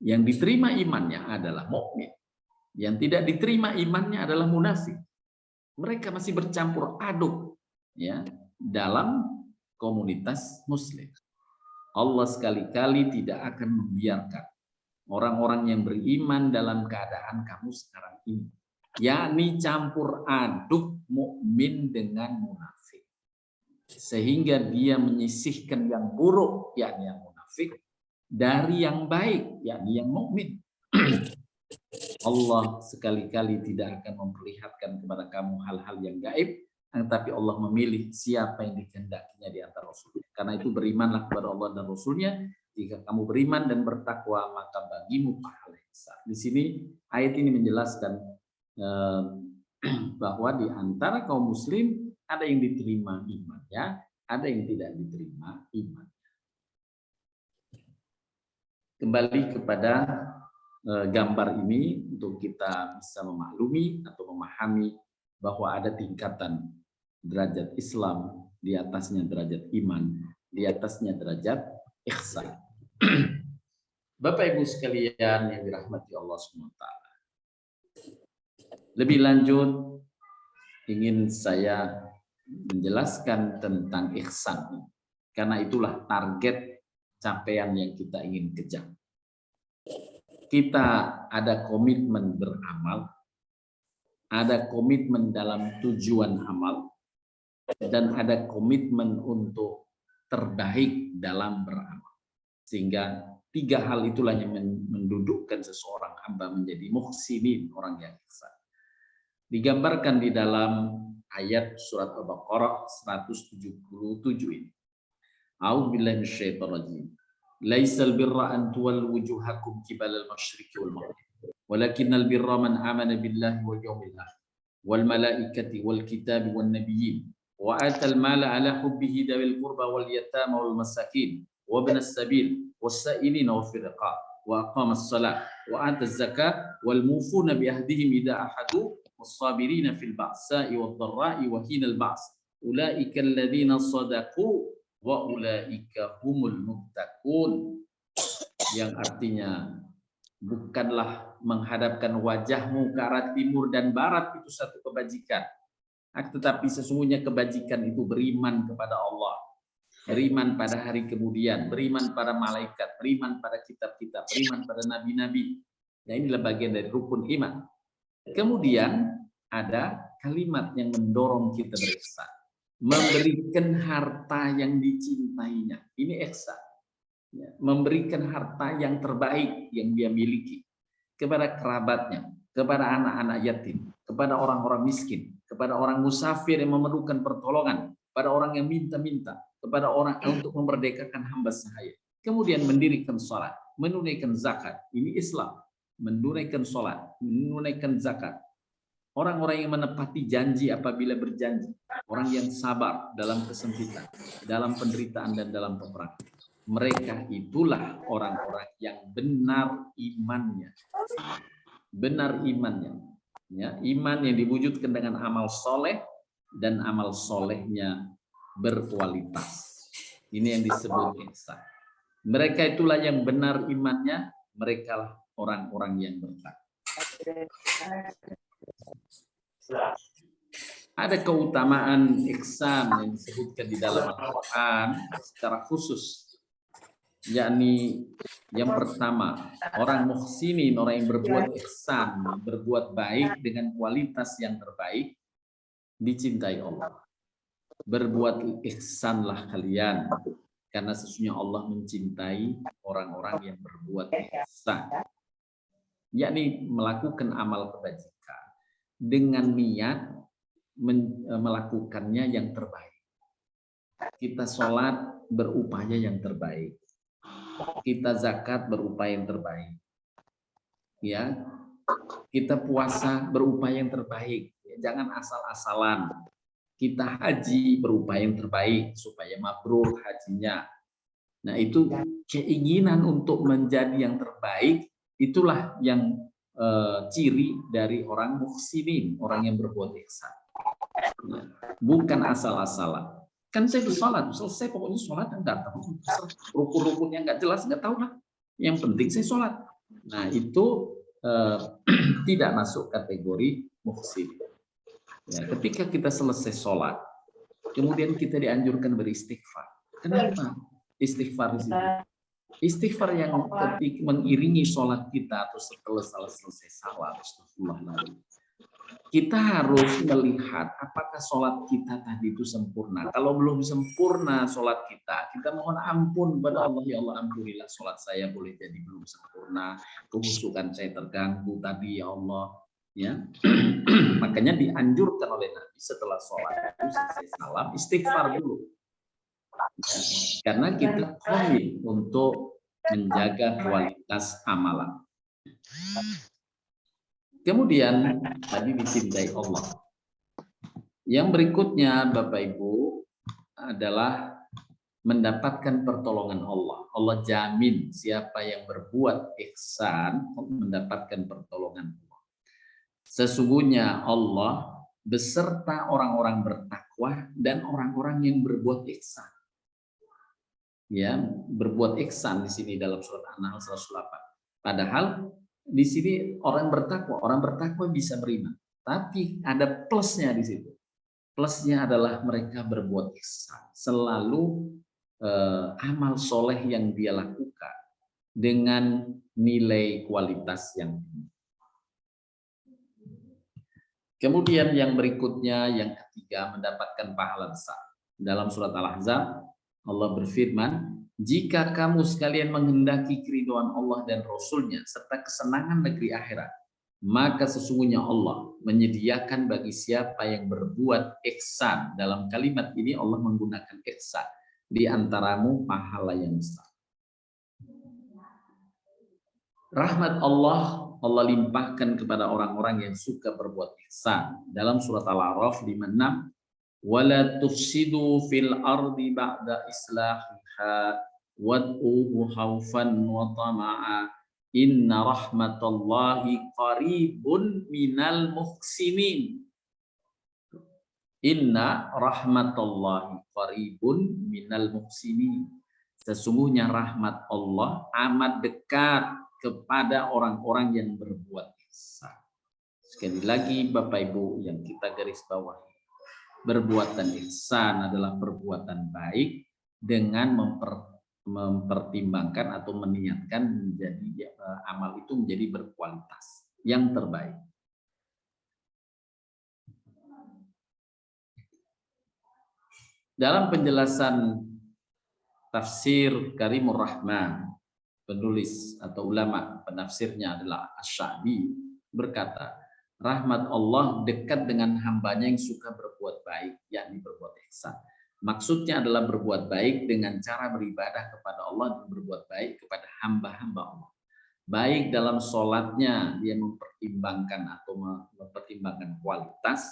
Yang diterima imannya adalah mukmin, yang tidak diterima imannya adalah munafik. Mereka masih bercampur aduk, ya, dalam komunitas Muslim. Allah sekali-kali tidak akan membiarkan orang-orang yang beriman dalam keadaan kamu sekarang ini, yakni campur aduk mukmin dengan munafik, sehingga dia menyisihkan yang buruk, yakni yang munafik, dari yang baik, yakni yang mukmin. Allah sekali-kali tidak akan memperlihatkan kepada kamu hal-hal yang gaib, tetapi Allah memilih siapa yang dikehendakinya di antara Rasul. Karena itu berimanlah kepada Allah dan Rasulnya. Jika kamu beriman dan bertakwa, maka bagimu pahala yang besar. Di sini ayat ini menjelaskan bahwa di antara kaum Muslim ada yang diterima imannya, ada yang tidak diterima iman. Kembali kepada gambar ini untuk kita bisa memaklumi atau memahami bahwa ada tingkatan derajat Islam, di atasnya derajat iman, di atasnya derajat ihsan. Bapak Ibu sekalian yang dirahmati Allah SWT. Lebih lanjut ingin saya menjelaskan tentang ihsan, karena itulah target capaian yang kita ingin kejar. Kita ada komitmen beramal, ada komitmen dalam tujuan amal, dan ada komitmen untuk terbaik dalam beramal. Sehingga tiga hal itulah yang mendudukkan seseorang hamba menjadi muhsinin, orang yang ihsan. Digambarkan di dalam ayat surat Al-Baqarah 177 ini. A'udzubillahi minasyaitonir rajim. Laisal birra an tuwallu wujuhakum qibalal masyriqi wal maghrib, walakinnal birra man amana billahi wal yawmil akhir wal malaikati wal kitabi wan nabiyyin wa atal mala ala hubbihi dawil qurba wal yatama wal masakin wa ibnas sabil was-sa'ilin wa fil riqab wa aqamas salat wa ataz zakat wal mufuna bi ahdihim idza ahadu was-sabirina fil ba'sa'i wad dharra'i wa hinal ba's ulaika alladziina shadaqu wa ulaika humul muttaqun, yang artinya bukanlah menghadapkan wajahmu ke arah timur dan barat itu satu kebajikan, Tetapi sesungguhnya kebajikan itu beriman kepada Allah, beriman pada hari kemudian, beriman pada malaikat, beriman pada kitab-kitab, beriman pada nabi-nabi. Nah, inilah bagian dari rukun iman. Kemudian ada kalimat yang mendorong kita berihsan. Memberikan harta yang dicintainya. Ini ihsan. Memberikan harta yang terbaik yang dia miliki kepada kerabatnya, kepada anak-anak yatim, kepada orang-orang miskin, kepada orang musafir yang memerlukan pertolongan, pada orang yang minta-minta, kepada orang untuk memerdekakan hamba sahaya. Kemudian mendirikan sholat, menunaikan zakat. Ini Islam. Menunaikan sholat, menunaikan zakat. Orang-orang yang menepati janji apabila berjanji. Orang yang sabar dalam kesempitan, dalam penderitaan dan dalam peperangan. Mereka itulah orang-orang yang benar imannya. Benar imannya. Ya, iman yang diwujudkan dengan amal soleh dan amal solehnya berkualitas. Ini yang disebut ihsan. Mereka itulah yang benar imannya, mereka lah orang-orang yang bertakwa. Ada keutamaan ihsan yang disebutkan di dalam Al-Quran secara khusus, yakni yang pertama, orang muhsinin, orang yang berbuat ihsan, berbuat baik dengan kualitas yang terbaik, dicintai Allah. Berbuat ihsanlah kalian, karena sesungguhnya Allah mencintai orang-orang yang berbuat ihsan, yakni melakukan amal kebajikan dengan niat melakukannya yang terbaik. Kita sholat berupaya yang terbaik, kita zakat berupaya yang terbaik, ya, kita puasa berupaya yang terbaik, jangan asal-asalan. Kita haji berupaya yang terbaik supaya mabrur hajinya. Nah, itu keinginan untuk menjadi yang terbaik, itulah yang ciri dari orang muhsinin, orang yang berbuat ihsan. Ya, bukan asal-asalan. Kan saya bersolat, selesai pokoknya sholat enggak tahu, rukun-rukunnya enggak jelas, enggak tahu lah. Yang penting saya sholat. Nah, itu tidak masuk kategori muhsin. Ya, ketika kita selesai sholat, kemudian kita dianjurkan beristighfar. Kenapa istighfar di situ? Istighfar yang ketika mengiringi sholat kita atau setelah selesai salat, astagfirullahaladzim, kita harus melihat apakah sholat kita tadi itu sempurna. Kalau belum sempurna sholat kita, kita mohon ampun kepada Allah. Ya Allah, ampunilah sholat saya, boleh jadi belum sempurna, kehusukan saya terganggu tadi, ya Allah. Ya, makanya dianjurkan oleh Nabi setelah sholat itu selesai salam istighfar dulu, ya, karena kita komit untuk menjaga kualitas amalan. Kemudian tadi dicintai Allah. Yang berikutnya Bapak Ibu adalah mendapatkan pertolongan Allah. Allah jamin siapa yang berbuat ihsan mendapatkan pertolongan Allah. Sesungguhnya Allah beserta orang-orang bertakwa dan orang-orang yang berbuat ihsan. Ya, berbuat ihsan di sini dalam surat An-Nahl 108. Padahal di sini orang bertakwa bisa beriman. Tapi ada plusnya di situ. Plusnya adalah mereka berbuat ihsan. Selalu amal soleh yang dia lakukan dengan nilai kualitas yang tinggi. Kemudian yang berikutnya, yang ketiga, mendapatkan pahala besar. Dalam surat Al-Ahzab, Allah berfirman, jika kamu sekalian menghendaki keridhaan Allah dan Rasul-Nya, serta kesenangan negeri akhirat, maka sesungguhnya Allah menyediakan bagi siapa yang berbuat ihsan. Dalam kalimat ini Allah menggunakan ihsan. Di antaramu pahala yang besar. Rahmat Allah limpahkan kepada orang-orang yang suka berbuat ihsan. Dalam surat Al-A'raf 56, wala tufsidu fil ardi ba'da islahiha wad'uhu khaufan wa tama'a inna rahmatallahi qaribun minal muhsinin. Inna rahmatallahi qaribun minal muhsinin. Sesungguhnya rahmat Allah amat dekat kepada orang-orang yang berbuat ihsan. Sekali lagi Bapak Ibu yang kita garis bawahi, Perbuatan ihsan adalah perbuatan baik dengan mempertimbangkan atau meniatkan menjadi amal itu menjadi berkualitas yang terbaik. Dalam penjelasan tafsir Karimur Rahman, penulis atau ulama penafsirnya adalah Asy-Sya'bi, berkata, rahmat Allah dekat dengan hambanya yang suka berbuat baik, yakni berbuat ihsan. Maksudnya adalah berbuat baik dengan cara beribadah kepada Allah dan berbuat baik kepada hamba-hamba Allah. Baik dalam sholatnya dia mempertimbangkan atau mempertimbangkan kualitas,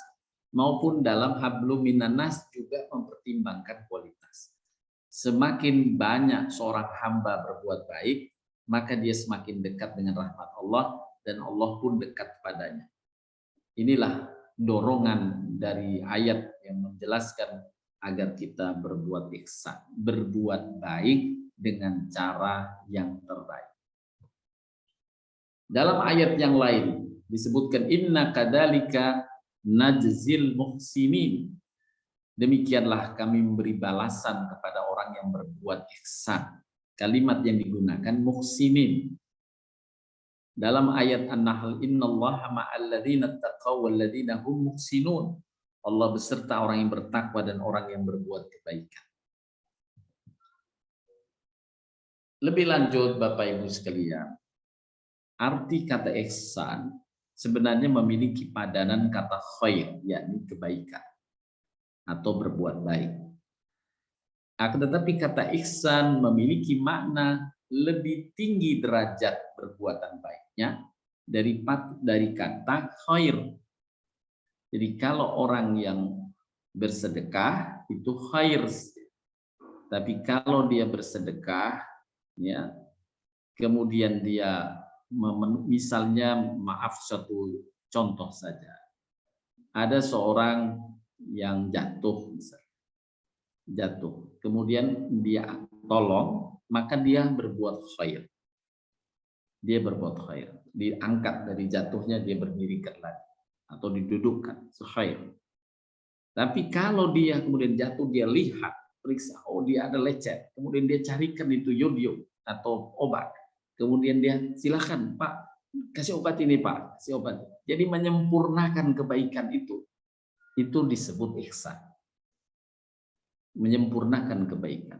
maupun dalam hablum minanas juga mempertimbangkan kualitas. Semakin banyak seorang hamba berbuat baik, maka dia semakin dekat dengan rahmat Allah dan Allah pun dekat padanya. Inilah dorongan dari ayat yang menjelaskan agar kita berbuat ihsan, berbuat baik dengan cara yang terbaik. Dalam ayat yang lain disebutkan inna kadzalika najzil muhsinin. Demikianlah kami memberi balasan kepada orang yang berbuat ihsan. Kalimat yang digunakan muhsinin. Dalam ayat An-Nahl innallaha ma'al ladzina taqaw wal ladzina hum muhsinun. Allah beserta orang yang bertakwa dan orang yang berbuat kebaikan. Lebih lanjut Bapak Ibu sekalian, arti kata ihsan sebenarnya memiliki padanan kata khair, yakni kebaikan atau berbuat baik. Akan tetapi kata ihsan memiliki makna lebih tinggi derajat perbuatan baiknya dari kata khair. Jadi kalau orang yang bersedekah itu khair, tapi kalau dia bersedekah, ya, kemudian dia misalnya, maaf satu contoh saja, ada seorang yang jatuh, kemudian dia tolong, maka dia berbuat khair. Dia berbuat khair, diangkat dari jatuhnya, dia berdirikan lagi atau didudukkan, khair. Tapi kalau dia kemudian jatuh, dia lihat, periksa, oh dia ada lecet, kemudian dia carikan itu yodium atau obat, kemudian dia silakan Pak, kasih obat ini Pak, kasih obat. Jadi menyempurnakan kebaikan itu disebut ihsan, menyempurnakan kebaikan.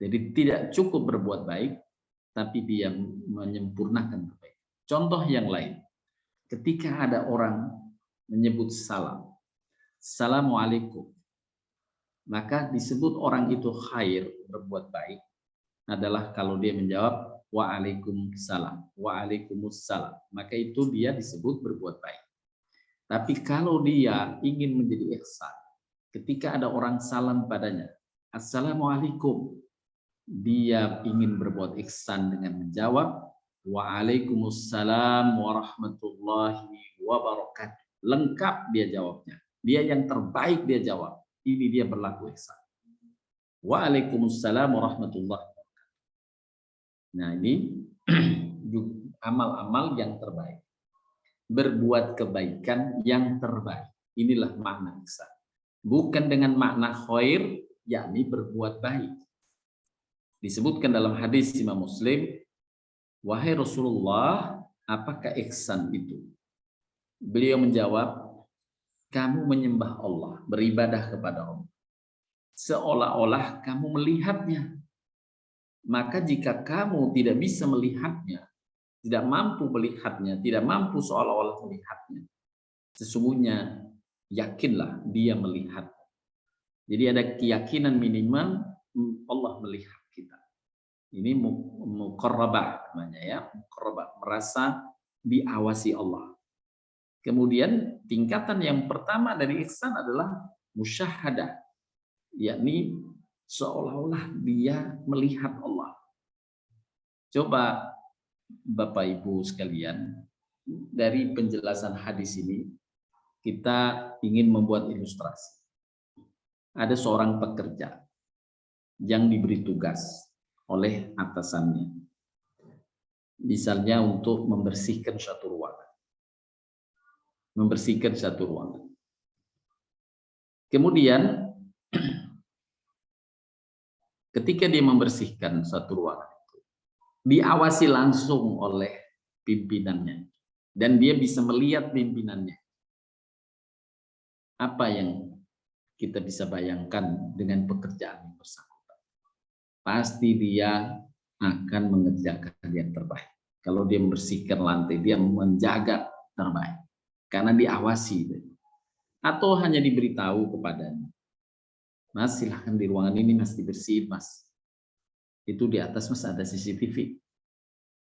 Jadi tidak cukup berbuat baik, tapi dia menyempurnakan kebaikan. Contoh yang lain, ketika ada orang menyebut salam, Assalamualaikum, maka disebut orang itu khair, berbuat baik, adalah kalau dia menjawab Waalaikumsalam, Waalaikumsalam, maka itu dia disebut berbuat baik. Tapi kalau dia ingin menjadi ihsan, ketika ada orang salam padanya, Assalamualaikum, dia ingin berbuat ihsan dengan menjawab Waalaikumsalam warahmatullahi wabarakatuh. Lengkap dia jawabnya. Dia yang terbaik dia jawab. Ini dia berlaku ihsan. Waalaikumsalam warahmatullahi wabarakatuh. Nah ini amal-amal yang terbaik. Berbuat kebaikan yang terbaik. Inilah makna ihsan. Bukan dengan makna khair, yakni berbuat baik. Disebutkan dalam hadis Imam Muslim, wahai Rasulullah, apakah ihsan itu? Beliau menjawab, kamu menyembah Allah, beribadah kepada Allah, seolah-olah kamu melihatnya. Maka jika kamu tidak bisa melihatnya, tidak mampu melihatnya, tidak mampu seolah-olah melihatnya, sesungguhnya yakinlah dia melihat. Jadi ada keyakinan minimal Allah melihat kita. Ini muqarrabah namanya, ya, muqarrabah, merasa diawasi Allah. Kemudian tingkatan yang pertama dari ihsan adalah musyahadah, yakni seolah-olah dia melihat Allah. Coba Bapak Ibu sekalian, dari penjelasan hadis ini kita ingin membuat ilustrasi. Ada seorang pekerja yang diberi tugas oleh atasannya, misalnya untuk membersihkan satu ruangan. Kemudian ketika dia membersihkan satu ruangan itu, diawasi langsung oleh pimpinannya. Dan dia bisa melihat pimpinannya. Apa yang kita bisa bayangkan dengan pekerjaan yang bersangkutan? Pasti dia akan mengerjakan yang terbaik. Kalau dia membersihkan lantai, dia menjaga terbaik. Karena diawasi. Atau hanya diberitahu kepadanya, Mas, silahkan di ruangan ini Mas dibersihin Mas. Itu di atas Mas ada CCTV.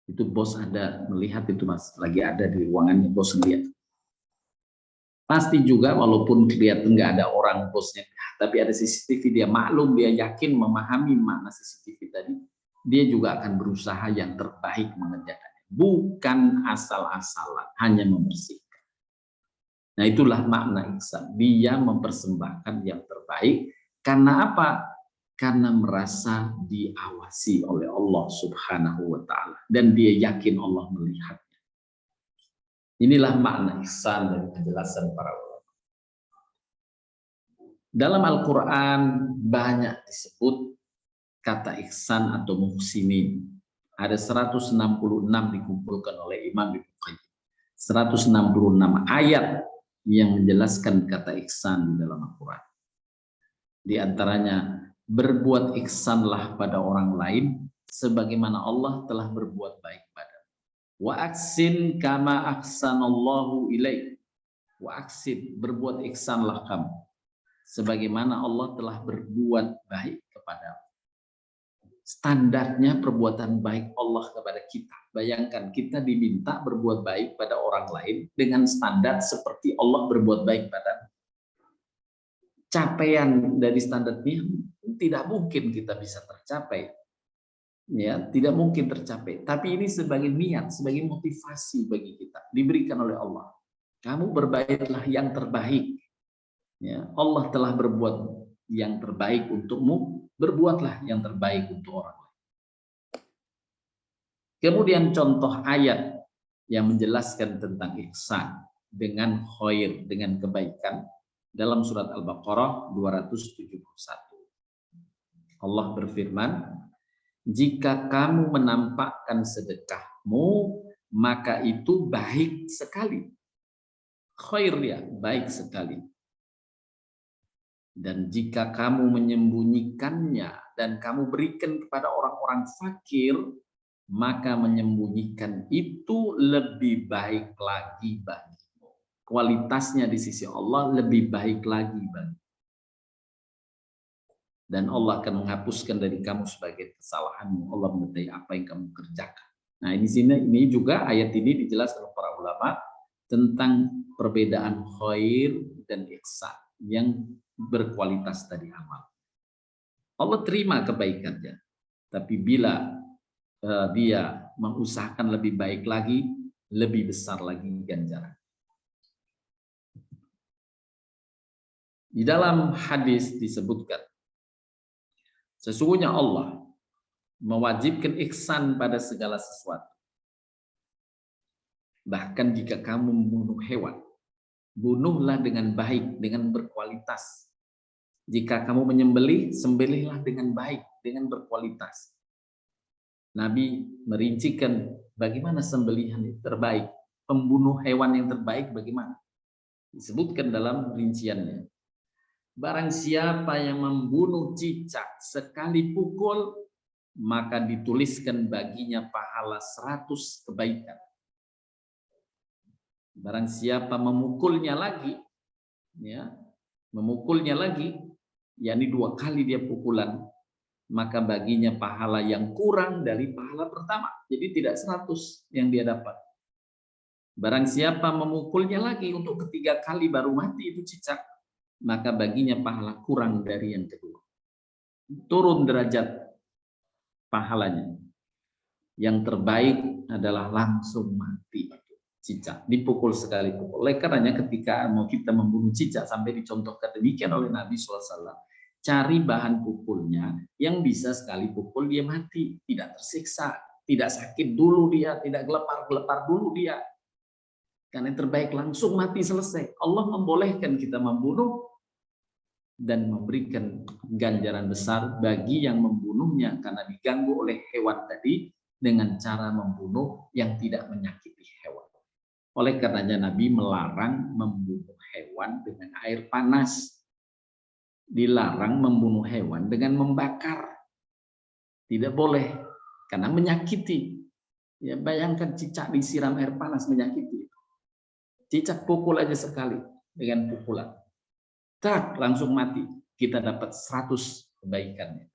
Itu bos ada melihat itu Mas. Lagi ada di ruangannya, bos lihat. Pasti juga walaupun kelihatan nggak ada orang bosnya, tapi ada CCTV, dia maklum, dia yakin memahami makna CCTV tadi. Dia juga akan berusaha yang terbaik mengerjakannya. Bukan asal-asalan, hanya membersihkan. Nah itulah makna ihsan. Dia mempersembahkan yang terbaik. Karena apa? Karena merasa diawasi oleh Allah Subhanahu wa Ta'ala. Dan dia yakin Allah melihatnya. Inilah makna ihsan dari penjelasan para ulama. Dalam Al-Quran banyak disebut kata ihsan atau muhsinin. Ada 166 dikumpulkan oleh Imam Ibnu Qayyim. 166 ayat yang menjelaskan kata ihsan di dalam Al-Quran. Di antaranya, berbuat ihsanlah pada orang lain sebagaimana Allah telah berbuat baik padamu. Wa aksin kama ahsanallahu ilaik. Wa aksin, berbuat ihsanlah kamu sebagaimana Allah telah berbuat baik kepadamu. Standarnya perbuatan baik Allah kepada kita. Bayangkan kita diminta berbuat baik pada orang lain dengan standar seperti Allah berbuat baik pada. Capaian dari standar ini tidak mungkin kita bisa tercapai. Ya, tidak mungkin tercapai. Tapi ini sebagai niat, sebagai motivasi bagi kita diberikan oleh Allah. Kamu berbaiklah yang terbaik. Ya, Allah telah berbuat yang terbaik untukmu, berbuatlah yang terbaik untuk orang lain. Kemudian contoh ayat yang menjelaskan tentang ihsan dengan khair, dengan kebaikan dalam surat Al-Baqarah 271. Allah berfirman, jika kamu menampakkan sedekahmu, maka itu baik sekali. Khair ya, baik sekali. Dan jika kamu menyembunyikannya dan kamu berikan kepada orang-orang fakir, maka menyembunyikan itu lebih baik lagi bagimu. Kualitasnya di sisi Allah lebih baik lagi bagimu. Dan Allah akan menghapuskan dari kamu sebagai kesalahanmu. Allah mengetahui apa yang kamu kerjakan. Nah, di sini ini juga ayat ini dijelaskan oleh para ulama tentang perbedaan khair dan ihsan yang berkualitas tadi amal. Allah terima kebaikannya, tapi bila dia mengusahakan lebih baik lagi, lebih besar lagi ganjaran. Di dalam hadis disebutkan, sesungguhnya Allah mewajibkan ihsan pada segala sesuatu. Bahkan jika kamu membunuh hewan, bunuhlah dengan baik, dengan berkualitas. Jika kamu menyembelih, sembelihlah dengan baik, dengan berkualitas. Nabi merincikan bagaimana sembelihan yang terbaik, pembunuh hewan yang terbaik bagaimana. Disebutkan dalam rinciannya. Barang siapa yang membunuh cicak sekali pukul, maka dituliskan baginya pahala 100 kebaikan. Barang siapa memukulnya lagi, ya, yakni 2 kali dia pukulan, maka baginya pahala yang kurang dari pahala pertama. Jadi tidak 100 yang dia dapat. Barang siapa memukulnya lagi untuk ketiga kali baru mati itu cicak, maka baginya pahala kurang dari yang kedua. Turun derajat pahalanya. Yang terbaik adalah langsung mati cicak, dipukul sekali pukul. Oleh karenanya ketika mau kita membunuh cicak sampai dicontohkan demikian oleh Nabi SAW, cari bahan pukulnya yang bisa sekali pukul dia mati, tidak tersiksa, tidak sakit dulu dia, tidak gelepar-gelepar dulu dia. Karena yang terbaik langsung mati selesai. Allah membolehkan kita membunuh dan memberikan ganjaran besar bagi yang membunuhnya karena diganggu oleh hewan tadi dengan cara membunuh yang tidak menyakiti hewan. Oleh karenanya Nabi melarang membunuh hewan dengan air panas. Dilarang membunuh hewan dengan membakar. Tidak boleh karena menyakiti. Ya, bayangkan cicak disiram air panas menyakiti. Cicak pukul aja sekali dengan pukulan. Tak langsung mati. Kita dapat 100 kebaikannya.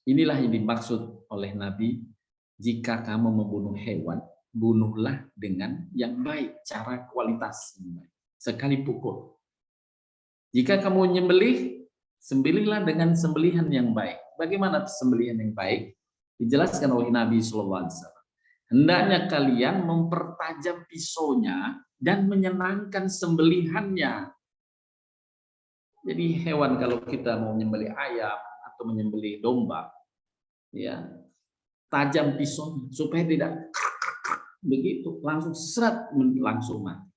Inilah yang dimaksud oleh Nabi, jika kamu membunuh hewan, bunuhlah dengan yang baik, cara kualitas yang baik. Sekali pukul. Jika kamu menyembelih, sembelihlah dengan sembelihan yang baik. Bagaimana sembelihan yang baik? Dijelaskan oleh Nabi SAW. Hendaknya kalian mempertajam pisaunya dan menyenangkan sembelihannya. Jadi hewan kalau kita mau menyembelih ayam atau menyembelih domba, ya tajam pisau supaya tidak begitu langsung seret langsung mati.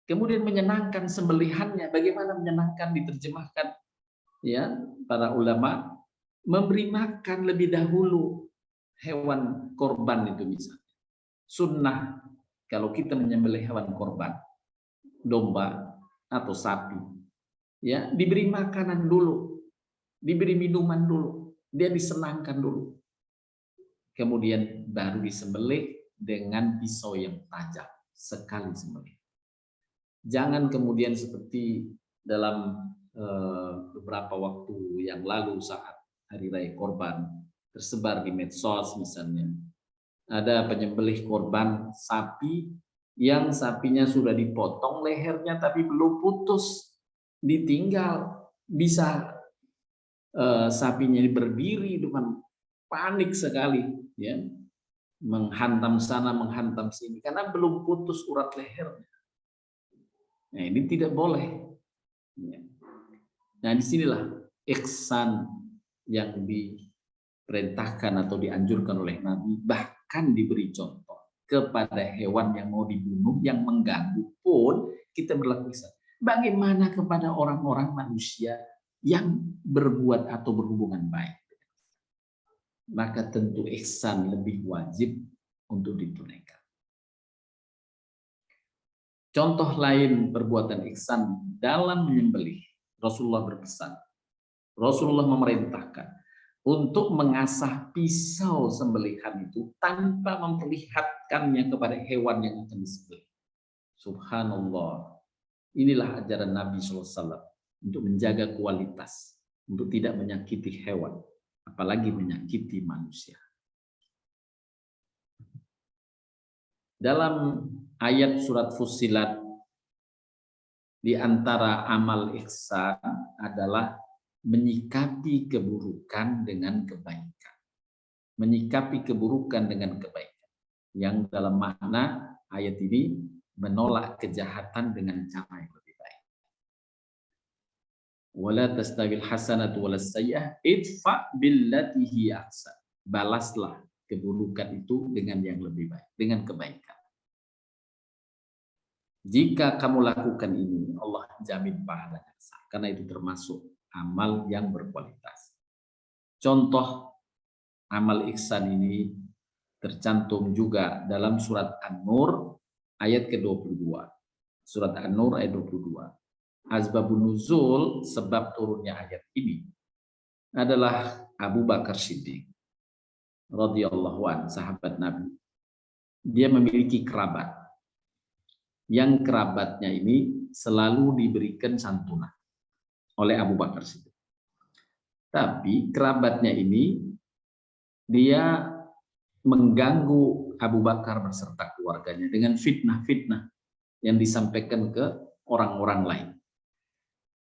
Kemudian menyenangkan sembelihannya. Bagaimana menyenangkan diterjemahkan? Ya, para ulama memberi makan lebih dahulu hewan korban itu misalnya. Sunnah kalau kita menyembelih hewan korban, domba atau sapi, ya diberi makanan dulu, diberi minuman dulu, dia disenangkan dulu. Kemudian baru disembelih dengan pisau yang tajam sekali sembelih. Jangan kemudian seperti dalam beberapa waktu yang lalu saat Hari Raya Korban tersebar di medsos misalnya. Ada penyembelih korban sapi yang sapinya sudah dipotong lehernya tapi belum putus, ditinggal. Bisa sapinya berdiri dengan panik sekali, ya, menghantam sana menghantam sini karena belum putus urat lehernya. Nah, ini tidak boleh. Nah, disinilah ihsan yang diperintahkan atau dianjurkan oleh Nabi, bahkan diberi contoh kepada hewan yang mau dibunuh, yang mengganggu pun kita berlaku ihsan. Bagaimana kepada orang-orang manusia yang berbuat atau berhubungan baik? Maka tentu ihsan lebih wajib untuk ditunaikan. Contoh lain perbuatan ihsan dalam menyembelih, Rasulullah berpesan, Rasulullah memerintahkan untuk mengasah pisau sembelihan itu tanpa memperlihatkannya kepada hewan yang akan disembelih. Subhanallah. Inilah ajaran Nabi SAW untuk menjaga kualitas, untuk tidak menyakiti hewan, apalagi menyakiti manusia. Dalam ayat surat Fussilat, di antara amal ihsan adalah menyikapi keburukan dengan kebaikan. Menyikapi keburukan dengan kebaikan. Yang dalam makna ayat ini menolak kejahatan dengan cara yang lebih baik. Wala tastawil hasanatu walas sayyi'ah idfa billati hiya ahsan. Balaslah keburukan itu dengan yang lebih baik, dengan kebaikan. Jika kamu lakukan ini, Allah jamin pahalanya besar. Karena itu termasuk amal yang berkualitas. Contoh amal ihsan ini tercantum juga dalam surat An-Nur ayat ke-22. Surat An-Nur ayat 22. Asbabun nuzul, sebab turunnya ayat ini adalah Abu Bakar Siddiq radhiyallahu anhu, sahabat Nabi. Dia memiliki kerabat. Yang kerabatnya ini selalu diberikan santunan oleh Abu Bakar Siddiq. Tapi kerabatnya ini dia mengganggu Abu Bakar beserta keluarganya dengan fitnah-fitnah yang disampaikan ke orang-orang lain.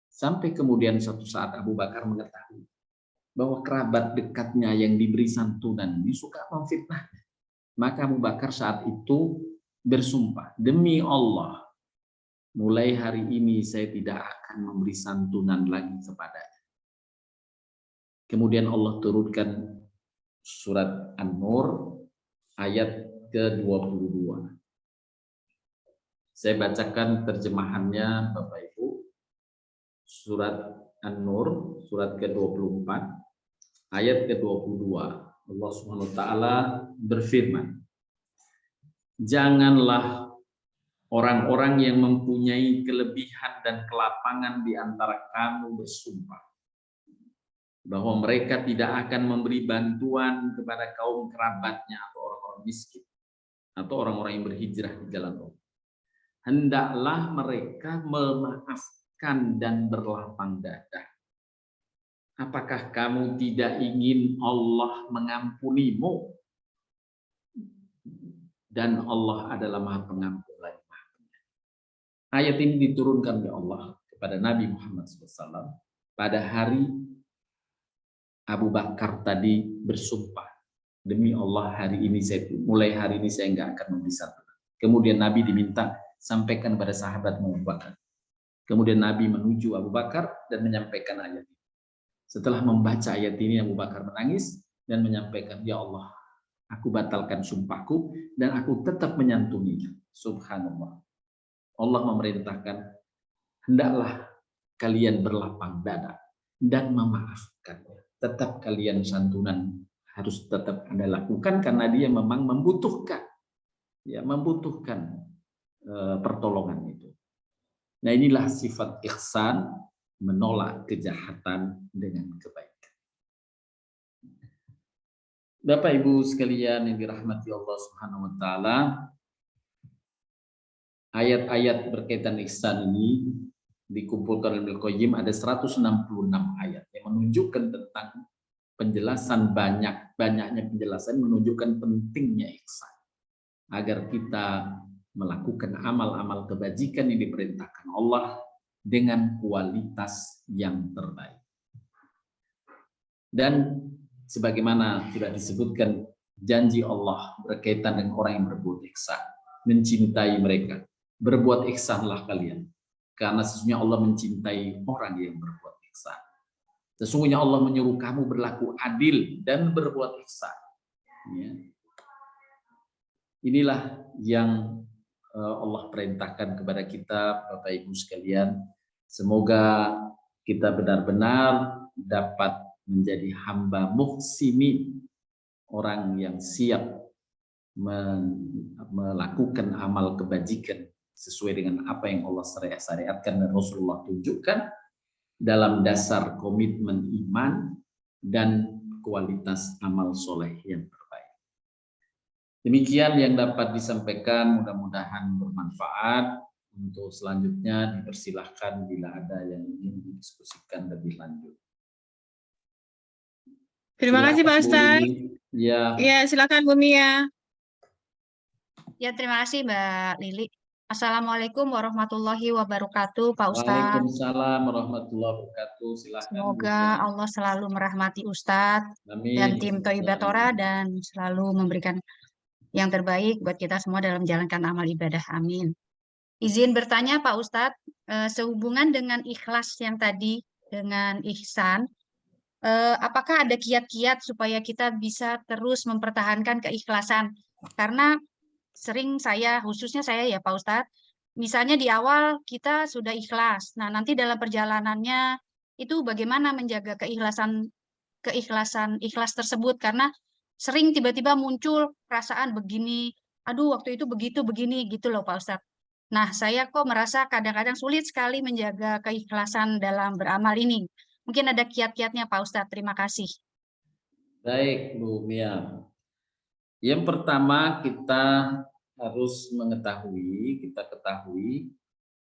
Sampai kemudian suatu saat Abu Bakar mengetahui bahwa kerabat dekatnya yang diberi santunan ini suka memfitnahnya. Maka Abu Bakar saat itu bersumpah, demi Allah, mulai hari ini saya tidak akan memberi santunan lagi kepadanya. Kemudian Allah turunkan surat An-Nur ayat ke-22. Saya bacakan terjemahannya Bapak Ibu. surat An-Nur, surat ke-24, ayat ke-22. Allah Subhanahu wa taala berfirman, janganlah orang-orang yang mempunyai kelebihan dan kelapangan di antara kamu bersumpah bahwa mereka tidak akan memberi bantuan kepada kaum kerabatnya atau orang-orang miskin atau orang-orang yang berhijrah di jalan Allah. Hendaklah mereka memaafkan dan berlapang dada. Apakah kamu tidak ingin Allah mengampunimu? Dan Allah adalah Maha Pengampun lagi Maha Penyayang. Ayat ini diturunkan oleh Allah kepada Nabi Muhammad SAW pada hari Abu Bakar tadi bersumpah, demi Allah mulai hari ini saya enggak akan memberi satu. Kemudian Nabi diminta sampaikan kepada sahabat Abu Bakar. Kemudian Nabi menuju Abu Bakar dan menyampaikan ayat ini. Setelah membaca ayat ini, Abu Bakar menangis dan menyampaikan, ya Allah, aku batalkan sumpahku dan aku tetap menyantuninya. Subhanallah. Allah memerintahkan, hendaklah kalian berlapang dada dan memaafkan. Tetap kalian santunan harus tetap Anda lakukan karena dia memang membutuhkan, ya, membutuhkan pertolongan itu. Nah, inilah sifat ihsan, menolak kejahatan dengan kebaikan. Bapak Ibu sekalian yang dirahmati Allah Subhanahu wa taala, ayat-ayat berkaitan ihsan ini dikumpulkan oleh Ibnu Qayyim ada 166 ayat yang menunjukkan tentang penjelasan banyaknya penjelasan menunjukkan pentingnya ihsan agar kita melakukan amal-amal kebajikan yang diperintahkan Allah dengan kualitas yang terbaik. Dan sebagaimana sudah disebutkan janji Allah berkaitan dengan orang yang berbuat ihsan, mencintai mereka. Berbuat ihsanlah kalian, karena sesungguhnya Allah mencintai orang yang berbuat ihsan. Sesungguhnya Allah menyuruh kamu berlaku adil dan berbuat ihsan. Ya. Inilah yang Allah perintahkan kepada kita, Bapak Ibu sekalian. Semoga kita benar-benar dapat menjadi hamba muhsinin, orang yang siap melakukan amal kebajikan sesuai dengan apa yang Allah syariatkan dan Rasulullah tunjukkan dalam dasar komitmen iman dan kualitas amal soleh yang terbaik. Demikian yang dapat disampaikan, mudah-mudahan bermanfaat. Untuk selanjutnya dipersilahkan bila ada yang ingin didiskusikan lebih lanjut.
Terima kasih Pak Ustadz.
Ya.
Ya, silakan Bu Mia.
Ya, terima kasih Mbak Lili. Assalamualaikum warahmatullahi wabarakatuh, Pak Ustadz.
Waalaikumsalam warahmatullahi wabarakatuh. Silakan.
Semoga Allah selalu merahmati Ustadz dan tim Tholibatora dan selalu memberikan yang terbaik buat kita semua dalam menjalankan amal ibadah. Amin. Izin bertanya Pak Ustadz, sehubungan dengan ikhlas yang tadi dengan ihsan, apakah ada kiat-kiat supaya kita bisa terus mempertahankan keikhlasan? Karena sering khususnya saya ya Pak Ustadz, misalnya di awal kita sudah ikhlas, nah nanti dalam perjalanannya itu bagaimana menjaga ikhlas tersebut, karena sering tiba-tiba muncul perasaan begini, aduh waktu itu begini gitu loh Pak Ustadz. Nah saya kok merasa kadang-kadang sulit sekali menjaga keikhlasan dalam beramal ini. Mungkin ada kiat-kiatnya Pak Ustadz, terima kasih.
Baik Bu Mia. Yang pertama kita harus ketahui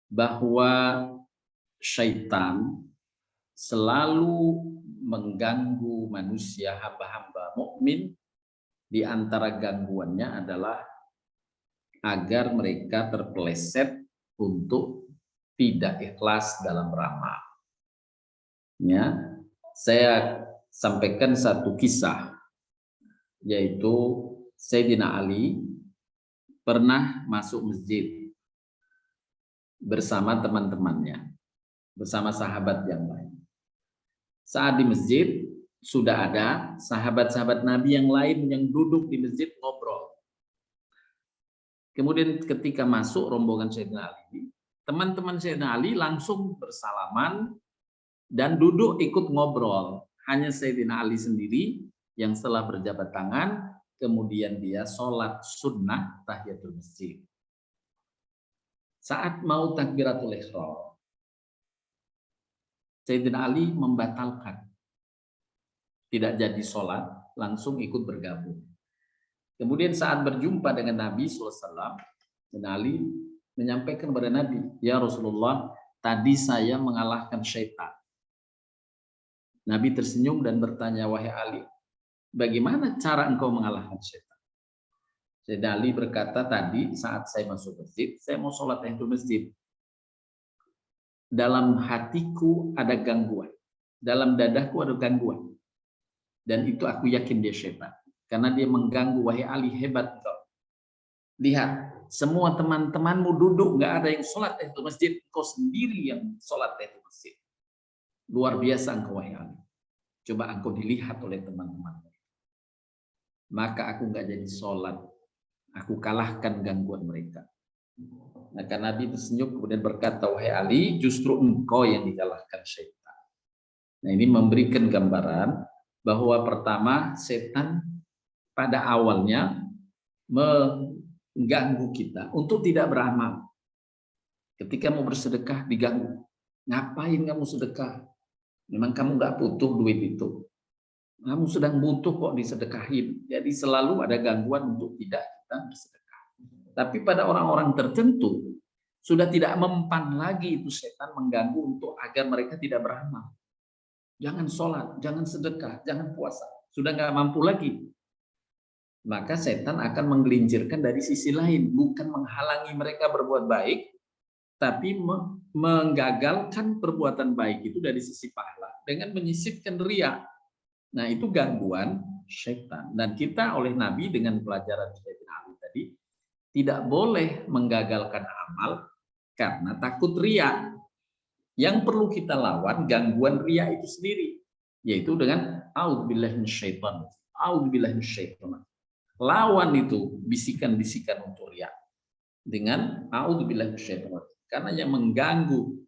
bahwa syaitan selalu mengganggu manusia, hamba-hamba mukmin. Di antara gangguannya adalah agar mereka terpeleset untuk tidak ikhlas dalam beramal. Ya, saya sampaikan satu kisah, yaitu Sayyidina Ali pernah masuk masjid bersama teman-temannya, bersama sahabat yang lain. Saat di masjid sudah ada sahabat-sahabat Nabi yang lain yang duduk di masjid ngobrol. Kemudian ketika masuk rombongan Sayyidina Ali, Teman-teman Sayyidina Ali langsung bersalaman dan duduk ikut ngobrol. Hanya Sayyidina Ali sendiri yang setelah berjabat tangan, kemudian dia sholat sunnah tahiyatul masjid. Saat mau takbiratul ihram, Sayyidina Ali membatalkan. Tidak jadi sholat, langsung ikut bergabung. Kemudian saat berjumpa dengan Nabi SAW, Sayyidina Ali menyampaikan kepada Nabi, "Ya Rasulullah, tadi saya mengalahkan syaitan." Nabi tersenyum dan bertanya, "Wahai Ali, bagaimana cara engkau mengalahkan syaitan?" Sayyidina Ali berkata, "Tadi saat saya masuk masjid, saya mau sholat tahiyatul masjid. Dalam hatiku ada gangguan, dalam dadaku ada gangguan. Dan itu aku yakin dia syaitan. Karena dia mengganggu, wahai Ali, hebat engkau. Lihat, semua teman-temanmu duduk, nggak ada yang sholat tahiyatul masjid, engkau sendiri yang sholat tahiyatul masjid. Luar biasa engkau, wahai Ali. Coba engkau dilihat oleh teman-teman. Maka aku nggak jadi sholat. Aku kalahkan gangguan mereka." Maka Nabi tersenyum kemudian berkata, "Wahai Ali, justru engkau yang dikalahkan syaitan." Nah, ini memberikan gambaran bahwa pertama setan pada awalnya mengganggu kita untuk tidak beramal. Ketika mau bersedekah diganggu. "Ngapain kamu sedekah? Memang kamu nggak butuh duit itu. Kamu sedang butuh kok disedekahin." Jadi selalu ada gangguan untuk tidak kita bersedekah. Tapi pada orang-orang tertentu sudah tidak mempan lagi itu setan mengganggu untuk agar mereka tidak beramal. Jangan sholat, jangan sedekah, jangan puasa. Sudah nggak mampu lagi. Maka setan akan menggelincirkan dari sisi lain. Bukan menghalangi mereka berbuat baik, tapi menggagalkan perbuatan baik itu dari sisi pahala. Dengan menyisipkan riya. Nah, itu gangguan setan. Dan kita oleh Nabi dengan pelajaran Sayyidina Ali tadi, tidak boleh menggagalkan amal karena takut riya. Yang perlu kita lawan gangguan riya itu sendiri, yaitu dengan a'udzubillahi minasyaitonir rajim. A'udzubillahi minasyaitonir rajim. Lawan itu bisikan-bisikan untuk riya dengan a'udzubillahi minasyaitonir rajim. Karena yang mengganggu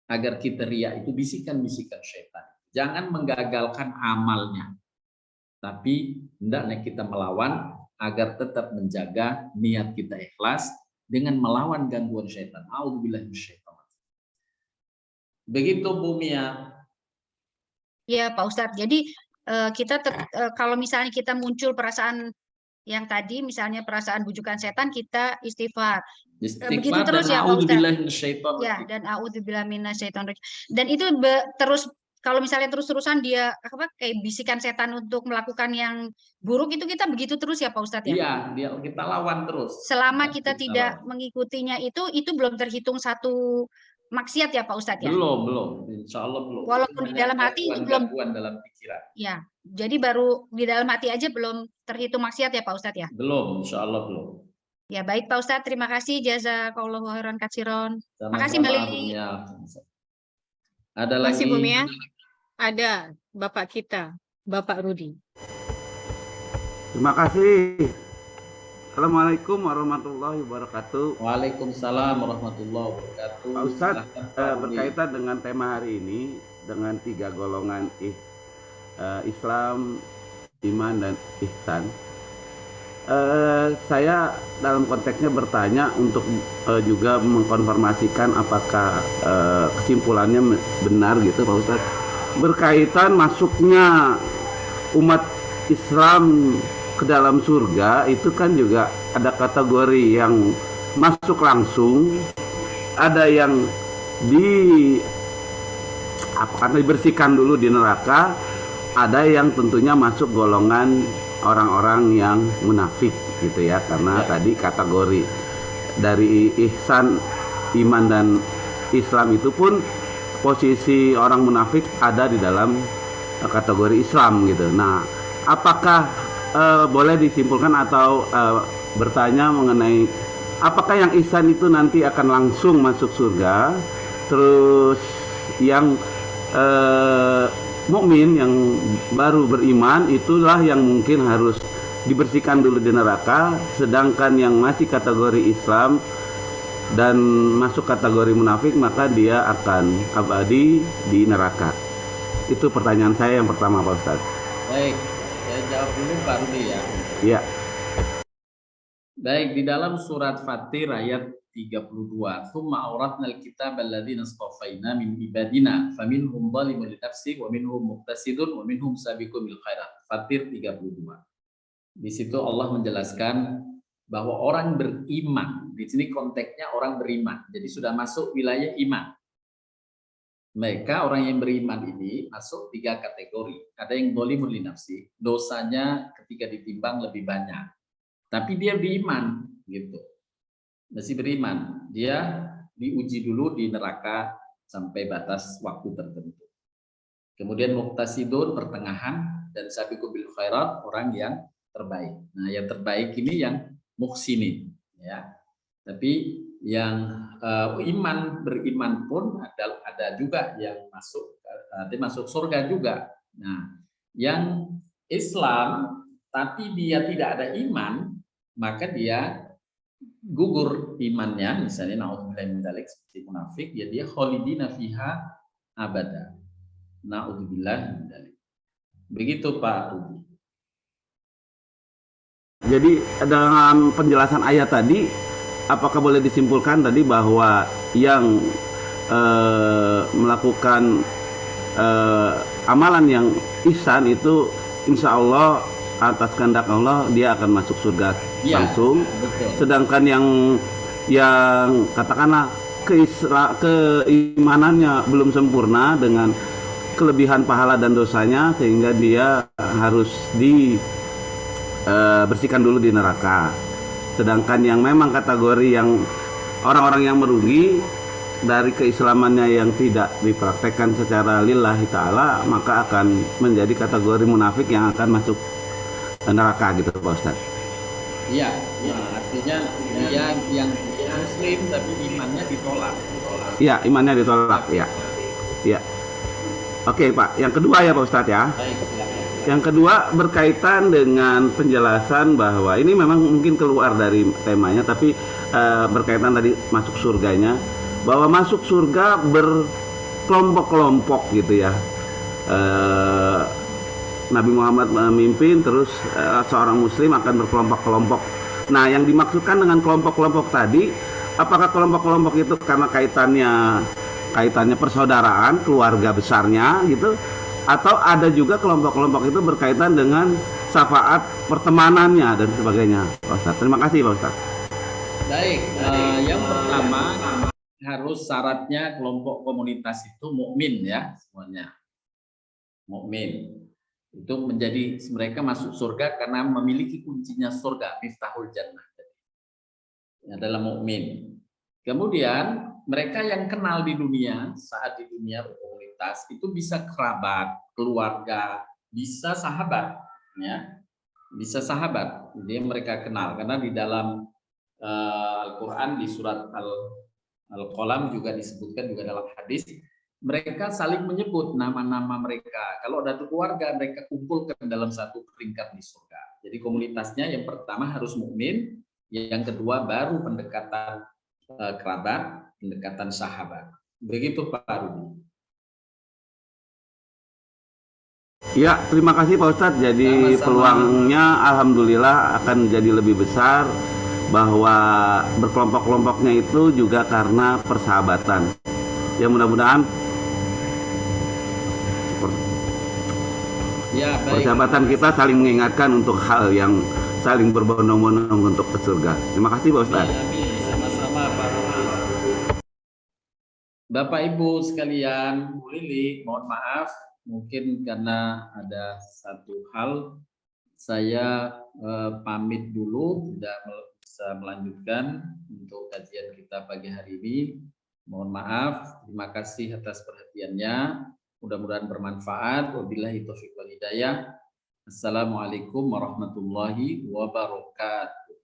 agar kita riya itu bisikan-bisikan syaitan. Jangan menggagalkan amalnya, tapi hendaknya kita melawan agar tetap menjaga niat kita ikhlas dengan melawan gangguan syaitan. A'udzubillahi minasyaitonir rajim. Begitu Bu Mia.
Ya Pak Ustadz, jadi kita kalau misalnya kita muncul perasaan yang tadi, misalnya perasaan bujukan setan, kita istighfar. Begitu terus ya Pak Ustadz. Ya, dan a'udzubillahi minasyaitonir rajim. Dan itu terus, kalau misalnya terus-terusan dia kayak bisikan setan untuk melakukan yang buruk, itu kita begitu terus ya Pak Ustadz ya?
Iya, kita lawan terus.
Selama kita tidak mengikutinya itu belum terhitung satu maksiat ya Pak Ustadz ya?
Belum. Insya Allah belum.
Walaupun di dalam hati itu belum.
Dalam pikiran.
Ya, jadi baru di dalam hati aja belum terhitung maksiat ya Pak Ustadz ya?
Belum, insya Allah belum.
Ya baik Pak Ustadz, terima kasih. Jazakallahu khairan katsiron. Makasih Mbak Lili.
Ada lagi?
Masih Bu Mia? Ada Bapak kita, Bapak Rudi.
Terima kasih. Assalamualaikum warahmatullahi wabarakatuh.
Waalaikumsalam warahmatullahi wabarakatuh.
Pak Ustadz, berkaitan dengan tema hari ini, dengan 3 golongan Islam, iman, dan ihsan. Saya dalam konteksnya bertanya untuk juga mengkonfirmasikan apakah kesimpulannya benar gitu Pak Ustadz. Berkaitan masuknya umat Islam ke dalam surga, itu kan juga ada kategori yang masuk langsung, ada yang dibersihkan dulu di neraka, ada yang tentunya masuk golongan orang-orang yang munafik gitu ya, karena tadi kategori dari ihsan, iman, dan Islam itu pun posisi orang munafik ada di dalam kategori Islam gitu. Nah, apakah boleh disimpulkan atau bertanya mengenai apakah yang ihsan itu nanti akan langsung masuk surga, terus yang mukmin yang baru beriman itulah yang mungkin harus dibersihkan dulu di neraka, sedangkan yang masih kategori Islam dan masuk kategori munafik, maka dia akan abadi di neraka. Itu pertanyaan saya yang pertama, Pak Ustadz.
Baik, saya jawab dulu Pak Rudi ya.
Ya.
Baik, di dalam surat Fatir ayat 32, "Tsumma awratnal kitaba alladziina istafaina min ibadina faminhum dzalimun li nafsihi wa minhum muqtasidun wa minhum sabiqun bil khairat." Fatir 32. Di situ Allah menjelaskan bahwa orang beriman, di sini konteksnya orang beriman. Jadi sudah masuk wilayah iman. Mereka orang yang beriman ini masuk 3 kategori. Ada yang dzalimun li nafsi, dosanya ketika ditimbang lebih banyak. Tapi dia beriman gitu. Masih beriman. Dia diuji dulu di neraka sampai batas waktu tertentu. Kemudian muqtasidun pertengahan dan sabiqun bil khairat orang yang terbaik. Nah, yang terbaik ini yang muhsinin ya. Tapi yang beriman pun ada juga yang masuk surga juga. Nah, yang Islam tapi dia tidak ada iman, maka dia gugur imannya, misalnya naudzubillah min dzalik seperti munafik, ya dia khalidina fiha abada. Naudzubillah min dzalik. Begitu Pak Rudi.
Jadi dalam penjelasan ayat tadi, apakah boleh disimpulkan tadi bahwa yang melakukan amalan yang ihsan itu insya Allah atas kehendak Allah dia akan masuk surga
Ya,
langsung.
betul.
Sedangkan yang katakanlah keimanannya belum sempurna dengan kelebihan pahala dan dosanya sehingga dia harus dibersihkan dulu di neraka. Sedangkan yang memang kategori yang orang-orang yang merugi dari keislamannya yang tidak dipraktekkan secara lillahi ta'ala, maka akan menjadi kategori munafik yang akan masuk neraka gitu Pak Ustadz.
Iya, ya, artinya dia yang muslim tapi imannya ditolak.
Iya, imannya ditolak ya. Ya. Oke Pak, yang kedua ya Pak Ustadz ya.
Baik, silakan.
Yang kedua berkaitan dengan penjelasan bahwa ini memang mungkin keluar dari temanya, tapi berkaitan tadi masuk surganya, bahwa masuk surga berkelompok-kelompok gitu ya. Nabi Muhammad memimpin, terus seorang muslim akan berkelompok-kelompok. Nah, yang dimaksudkan dengan kelompok-kelompok tadi, apakah kelompok-kelompok itu karena kaitannya persaudaraan, keluarga besarnya gitu, atau ada juga kelompok-kelompok itu berkaitan dengan syafaat pertemanannya dan sebagainya, Pak Ustadz. Terima kasih, Pak Ustadz.
Baik, yang pertama harus syaratnya kelompok komunitas itu mukmin ya semuanya. Mukmin. Itu menjadi mereka masuk surga karena memiliki kuncinya surga, miftahul jannah. Adalah mukmin. Kemudian mereka yang kenal di dunia, saat di dunia komunitas itu bisa kerabat, keluarga, bisa sahabat, ya, bisa sahabat. Jadi mereka kenal karena di dalam Al-Quran di surat Al-Qalam juga disebutkan juga dalam hadis. Mereka saling menyebut nama-nama mereka. Kalau ada keluarga, mereka kumpulkan dalam satu peringkat di surga. Jadi komunitasnya yang pertama harus mukmin, yang kedua baru pendekatan kerabat, pendekatan sahabat. Begitu Pak Rudi.
Ya, terima kasih Pak Ustadz. Jadi
Sama-sama.
peluangnya alhamdulillah akan jadi lebih besar, bahwa berkelompok-kelompoknya itu juga karena persahabatan. Ya mudah-mudahan
Ya, baik.
persahabatan kita saling mengingatkan untuk hal yang saling berbondong-bondong untuk ke surga. Terima kasih Pak Ustadz.
Amin. Sama-sama Pak Rudi. Bapak Ibu sekalian, Bu Lili, mohon maaf mungkin karena ada satu hal saya pamit dulu, tidak bisa melanjutkan untuk kajian kita pagi hari ini. Mohon maaf, terima kasih atas perhatiannya. Mudah-mudahan bermanfaat. Wabillahi taufiq wal hidayah. Assalamualaikum warahmatullahi wabarakatuh.